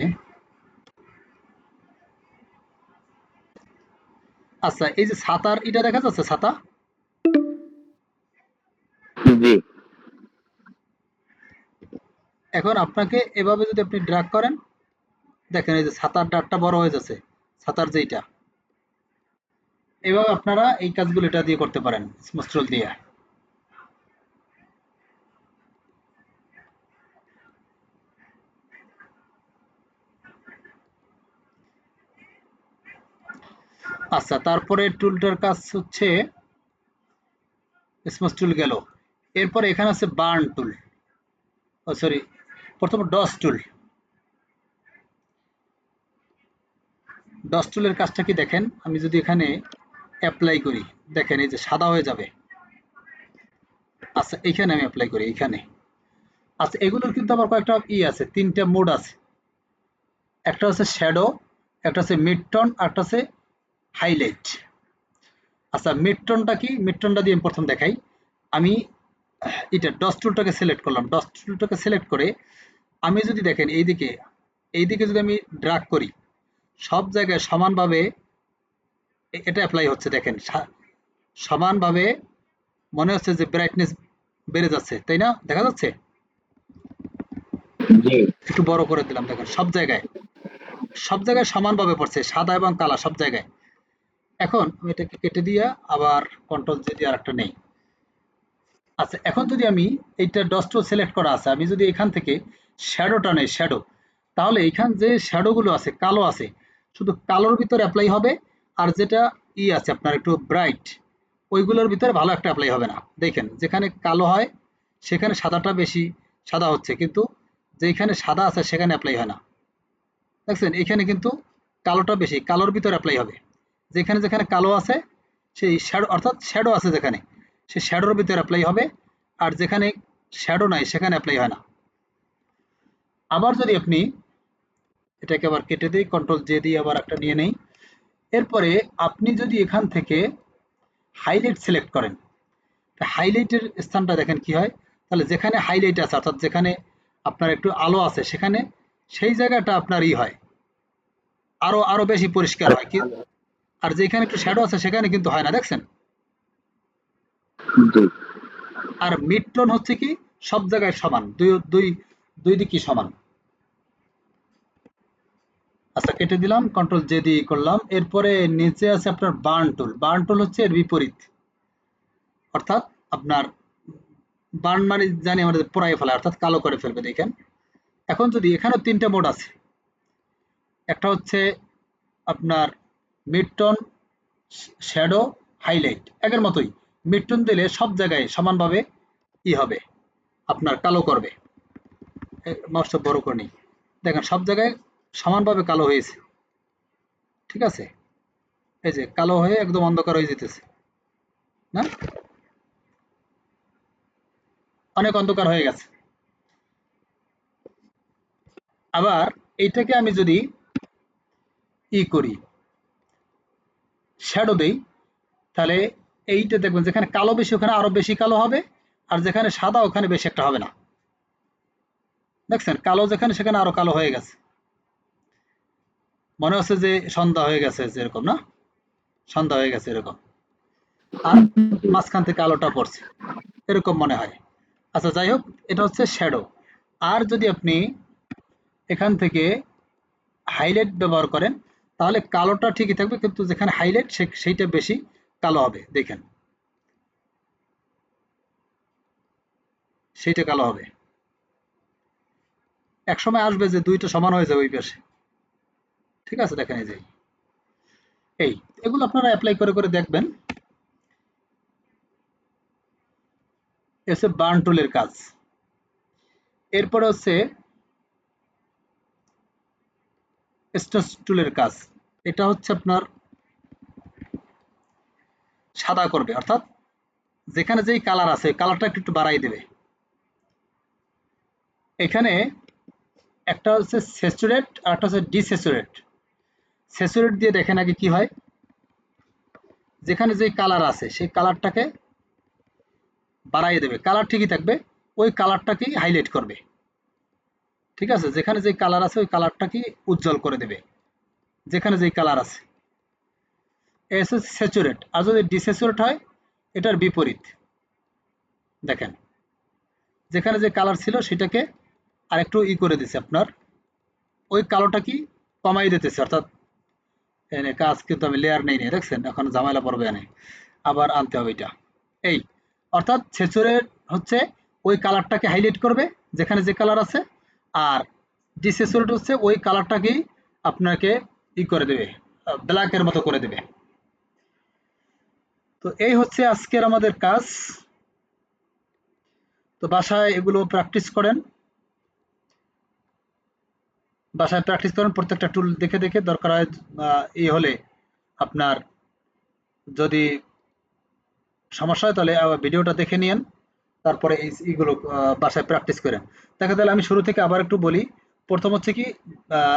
আচ্ছা, এই যে ছাতার এটা দেখা যাচ্ছে ছাতা, জি। এখন আপনাকে এভাবে যদি আপনি ড্র্যাগ করেন দেখেন এই যে ছাতার ডাটটা বড় হয়ে যাচ্ছে, ছাতার যেইটা, এভাবে আপনারা এই কাজগুলো এটা দিয়ে করতে পারেন স্মুথ টুল দিয়ে। আচ্ছা, তারপরে টুলটার কাজ হচ্ছে স্মুথ টুল গেল। এরপরে এখানে আছে বার্ন টুল, ও সরি, প্রথমে ডস টুল। ডস টুলের কাজটা কি দেখেন, আমি যদি এখানে অ্যাপ্লাই করি দেখেন এই যে সাদা হয়ে যাবে। আচ্ছা এইখানে আমি অ্যাপ্লাই করি এইখানে। আচ্ছা এগুলোর কিন্তু আবার কয়েকটা আছে, তিনটা মোড আছে, একটা হচ্ছে শ্যাডো, একটা হচ্ছে মিড টোন, আর একটা হচ্ছে হাইলাইট। আচ্ছা মিড টোনটা কি, মিড টোনটা দিয়ে আমি প্রথম দেখাই। আমি এটা ডস টুলটাকে সিলেক্ট করলাম, ডস টুলটাকে সিলেক্ট করে আমি যদি দেখেন এইদিকে যদি আমি ড্রাগ করি সব জায়গায় সমানভাবে এটা অ্যাপ্লাই হচ্ছে, দেখেন সমানভাবে মনে হচ্ছে যে ব্রাইটনেস বেড়ে যাচ্ছে, তাই না? দেখা যাচ্ছে? জি একটু বড় করে দিলাম, দেখেন সব জায়গায় সমানভাবে পড়ছে, সাদা এবং কালা সব জায়গায়। এখন আমি এটাকে কেটে দিয়ে আবার কন্ট্রোল জে দিয়ে আরেকটা নেই। আচ্ছা, এখন যদি আমি এইটা ডস্টো সিলেক্ট করা আছে, আমি যদি এখান থেকে শ্যাডোটা নেই, শ্যাডো, তাহলে এখান যে শ্যাডো গুলো আছে কালো আছে, শুধু কালোর ভিতরে অ্যাপ্লাই হবে। আর যেটা আছে আপনার একটু ব্রাইট, ওইগুলোর ভিতরে ভালো একটা অ্যাপ্লাই হবে না। দেখেন যেখানে কালো হয় সেখানে সাদাটা বেশি সাদা হচ্ছে, কিন্তু যেখানে সাদা আছে সেখানে অ্যাপ্লাই হয় না। দেখছেন এখানে কিন্তু কালোটা বেশি, কালোর ভিতরে অ্যাপ্লাই হবে। যেখানে যেখানে কালো আছে সেই শ্যাডো, অর্থাৎ শ্যাডো আছে যেখানে, সেই শ্যাডোর ভিতরে অ্যাপ্লাই হবে। আর যেখানে শ্যাডো নাই সেখানে অ্যাপ্লাই হয় না। আবার যদি আপনি এটাকে আবার কেটে দিই, কন্ট্রোল জে দিয়ে আবার একটা নিয়ে নেই। এরপরে আপনি যদি এখান থেকে হাইলাইট সিলেক্ট করেন, হাইলাইটের স্থানটা দেখেন কি হয়। তাহলে যেখানে হাইলাইট আছে, অর্থাৎ যেখানে আপনার একটু আলো আছে সেখানে, সেই জায়গাটা আপনার হয়, আরো আরো বেশি পরিষ্কার হয় কি। আর যেখানে একটু শ্যাডো আছে সেখানে কিন্তু হয় না, দেখছেন? জি আর মিড টোন হচ্ছে কি সব জায়গায় সমান, দুই দুই দুই দিকই সমান। আচ্ছা, কেটে দিলাম, কন্ট্রোল জে দিয়ে করলাম। এরপরে নিচে আছে আপনার বার্ন টুল। বার্ন টুল হচ্ছে এর বিপরীত, অর্থাৎ আপনার বার্ন মানে জানি আমাদের পোড়াই ফেলা, অর্থাৎ কালো করে ফেলবে। দেখেন এখন যদি এখানেও তিনটা মোড আছে, একটা হচ্ছে আপনার মিড টোন, শ্যাডো, হাইলাইট। আগের মতোই মিড টোন দিলে সব জায়গায় সমানভাবে হবে, আপনার কালো করবে। মাউসটা বড় করে নিই, দেখেন সব জায়গায় সমানভাবে কালো হয়েছে। ঠিক আছে, এই যে কালো হয়ে একদম অন্ধকার হয়ে যেতেছে না, অনেক অন্ধকার হয়ে গেছে। আবার এইটাকে আমি যদি করি, শ্যাডো দেই, তাহলে এইটা দেখবেন যেখানে কালো বেশি ওখানে আরো বেশি কালো হবে, আর যেখানে সাদা ওখানে বেশি একটা হবে না। দেখছেন কালো যেখানে সেখানে আরো কালো হয়ে গেছে, মনে হচ্ছে যে সন্ধ্যা হয়ে গেছে, যেরকম না, সন্ধ্যা হয়ে গেছে এরকম। আর মাঝখান থেকে আলোটা পড়ছে এরকম মনে হয়। আচ্ছা যাই হোক, এটা হচ্ছে শ্যাডো। আর যদি আপনি এখান থেকে হাইলাইট ব্যবহার করেন, তাহলে কালোটা ঠিকই থাকবে, কিন্তু যেখানে হাইলাইট সেইটা বেশি কালো হবে। দেখেন সেইটা কালো হবে। এক সময় আসবে যে দুইটা সমান হয়ে যাবে ওই পাশে। ঠিক আছে, দেখেন এই যে এই এগুলো আপনারা অ্যাপ্লাই করে করে দেখবেন। এসে বার্ন টুলের কাজ। এরপরে হচ্ছে স্ট্রেস টুলের কাজ। এটা হচ্ছে আপনার সাদা করবে, অর্থাৎ যেখানে যেই কালার আছে কালারটা একটু একটু বাড়াই দেবে। এখানে একটা হচ্ছে স্যাচুরেট আর একটা হচ্ছে ডিস্যাচুরেট। স্যাচুরেট দিয়ে দেখেন আগে কি হয়, যেখানে যেই কালার আছে সেই কালারটাকে বাড়াই দেবে, কালার ঠিকই থাকবে, ওই কালারটাকেই হাইলাইট করবে। ঠিক আছে, যেখানে যেই কালার আছে ওই কালারটাকেই উজ্জ্বল করে দেবে, যেখানে যেই কালার আছে। S saturate. আর যদি ডিস্যাচুরেট হয় এটার বিপরীত। দেখেন যেখানে যে কালার ছিল সেটাকে আরেকটু করে দিচ্ছে আপনার, ওই কালোটা কি কমাই দিতেছে। অর্থাৎ কাজ কিন্তু আমি লেয়ার নেই, দেখছেন এখন ঝামেলা পড়বে এনে, আবার আনতে হবে এটা। এই অর্থাৎ স্যাচুরেট হচ্ছে ওই কালারটাকে হাইলাইট করবে যেখানে যে কালার আছে, আর ডিস্যাচুরেট হচ্ছে ওই কালারটাকেই আপনাকে করে দেবে, ব্ল্যাকের মতো করে দেবে। তো এই হচ্ছে আজকের আমাদের কাজ। তো বাসায় এগুলো প্র্যাকটিস করেন, বাসায় প্র্যাকটিস করেন প্রত্যেকটা টুল দেখে দেখে। দরকার হয় হলে আপনার যদি সমস্যা হয় তাহলে ভিডিওটা দেখে নিন, তারপরে এইগুলো বাসায় প্র্যাকটিস করেন। দেখা গেলে আমি শুরু থেকে আবার একটু বলি। প্রথম হচ্ছে কি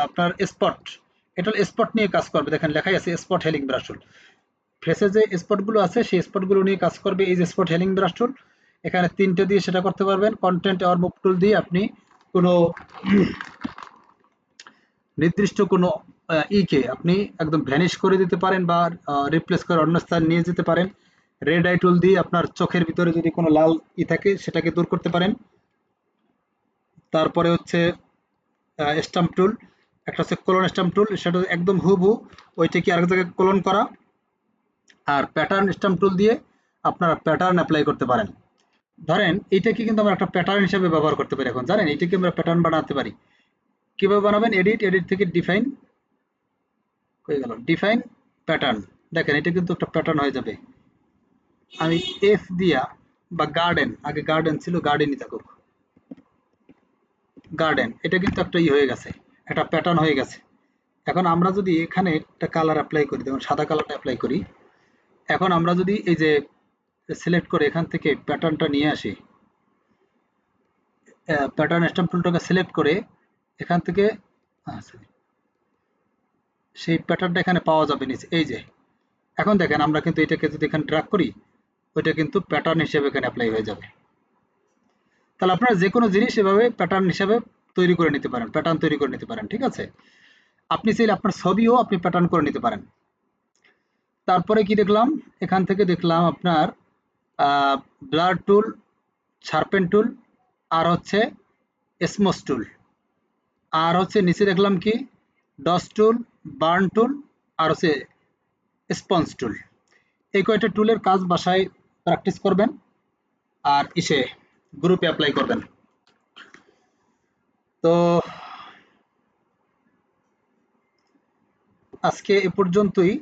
আপনার স্পট, এটা স্পট নিয়ে কাজ করবে। দেখেন লেখাই আছে স্পট হেলিং ব্রাশ টুল। ফেসে যে স্পটগুলো আছে সেই স্পটগুলো নিয়ে কাজ করবে এই যে স্পট হেলিং ব্রাশ টুল। এখানে তিনটে দিয়ে সেটা করতে পারবেন। কন্টেন্ট আর মুভ টুল দিয়ে আপনি কোনো নির্দিষ্ট কোনো কে আপনি একদম ভ্যানিশ করে দিতে পারেন বা রিপ্লেস করে অন্য স্থান নিয়ে যেতে পারেন। রেড আই টুল দিয়ে আপনার চোখের ভিতরে যদি কোনো লাল থাকে সেটাকে দূর করতে পারেন। তারপরে হচ্ছে স্টাম্প টুল, একটা হচ্ছে কোলন স্টাম্প টুল, সেটা একদম হুবহু ওইটাকে আরেক জায়গায় কোলন করা। আর প্যাটার্ন স্টাম্প টুল দিয়ে আপনারা প্যাটার্ন অ্যাপ্লাই করতে পারেন। ধরেন এইটাকে কিন্তু আমরা একটা প্যাটার্ন হিসেবে ব্যবহার করতে পারি। এখন জানেন এইটাকে আমরা প্যাটার্ন বানাতে পারি। কিভাবে বানাবেন? এডিট থেকে ডিফাইন হয়ে গেল, ডিফাইন প্যাটার্ন। দেখেন এটা কিন্তু একটা প্যাটার্ন হয়ে যাবে। আমি এফ দিয়া বা গার্ডেন, আগে গার্ডেন ছিল, গার্ডেনই থাকুক, গার্ডেন, এটা কিন্তু একটা হয়ে গেছে, একটা প্যাটার্ন হয়ে গেছে। এখন আমরা যদি এখানে একটা কালার অ্যাপ্লাই করি, দেখুন সাদা কালারটা অ্যাপ্লাই করি। এখন আমরা যদি এই যে সিলেক্ট করে এখান থেকে প্যাটার্নটা নিয়ে আসি, প্যাটার্ন স্ট্যাম্প টুলটাকে সিলেক্ট করে এখান থেকে সেই প্যাটার্নটা এখানে পাওয়া যাবে নিচে, এই যে। এখন দেখেন আমরা কিন্তু এটাকে যদি এখানে ড্র্যাগ করি, ওইটা কিন্তু প্যাটার্ন হিসেবে এখানে অ্যাপ্লাই হয়ে যাবে। তাহলে আপনারা যে কোনো জিনিস এভাবে প্যাটার্ন হিসেবে তৈরি করে নিতে পারেন, প্যাটার্ন তৈরি করে নিতে পারেন, ঠিক আছে। আপনি চাইলে আপনার ছবিও আপনি প্যাটার্ন করে নিতে পারেন। তারপরে কি দেখলাম, এখান থেকে দেখলাম আপনার ব্লার টুল, শার্পেন টুল, আর হচ্ছে স্মুথ টুল, আর হচ্ছে নিচে দেখলাম কি ডস টুল, বার্ন টুল, আর হচ্ছে স্পঞ্জ টুল। এই কয়টা টুলের কাজ বাসায় প্র্যাকটিস করবেন আর গ্রুপে অ্যাপ্লাই করবেন। তো আজকে এ পর্যন্তই।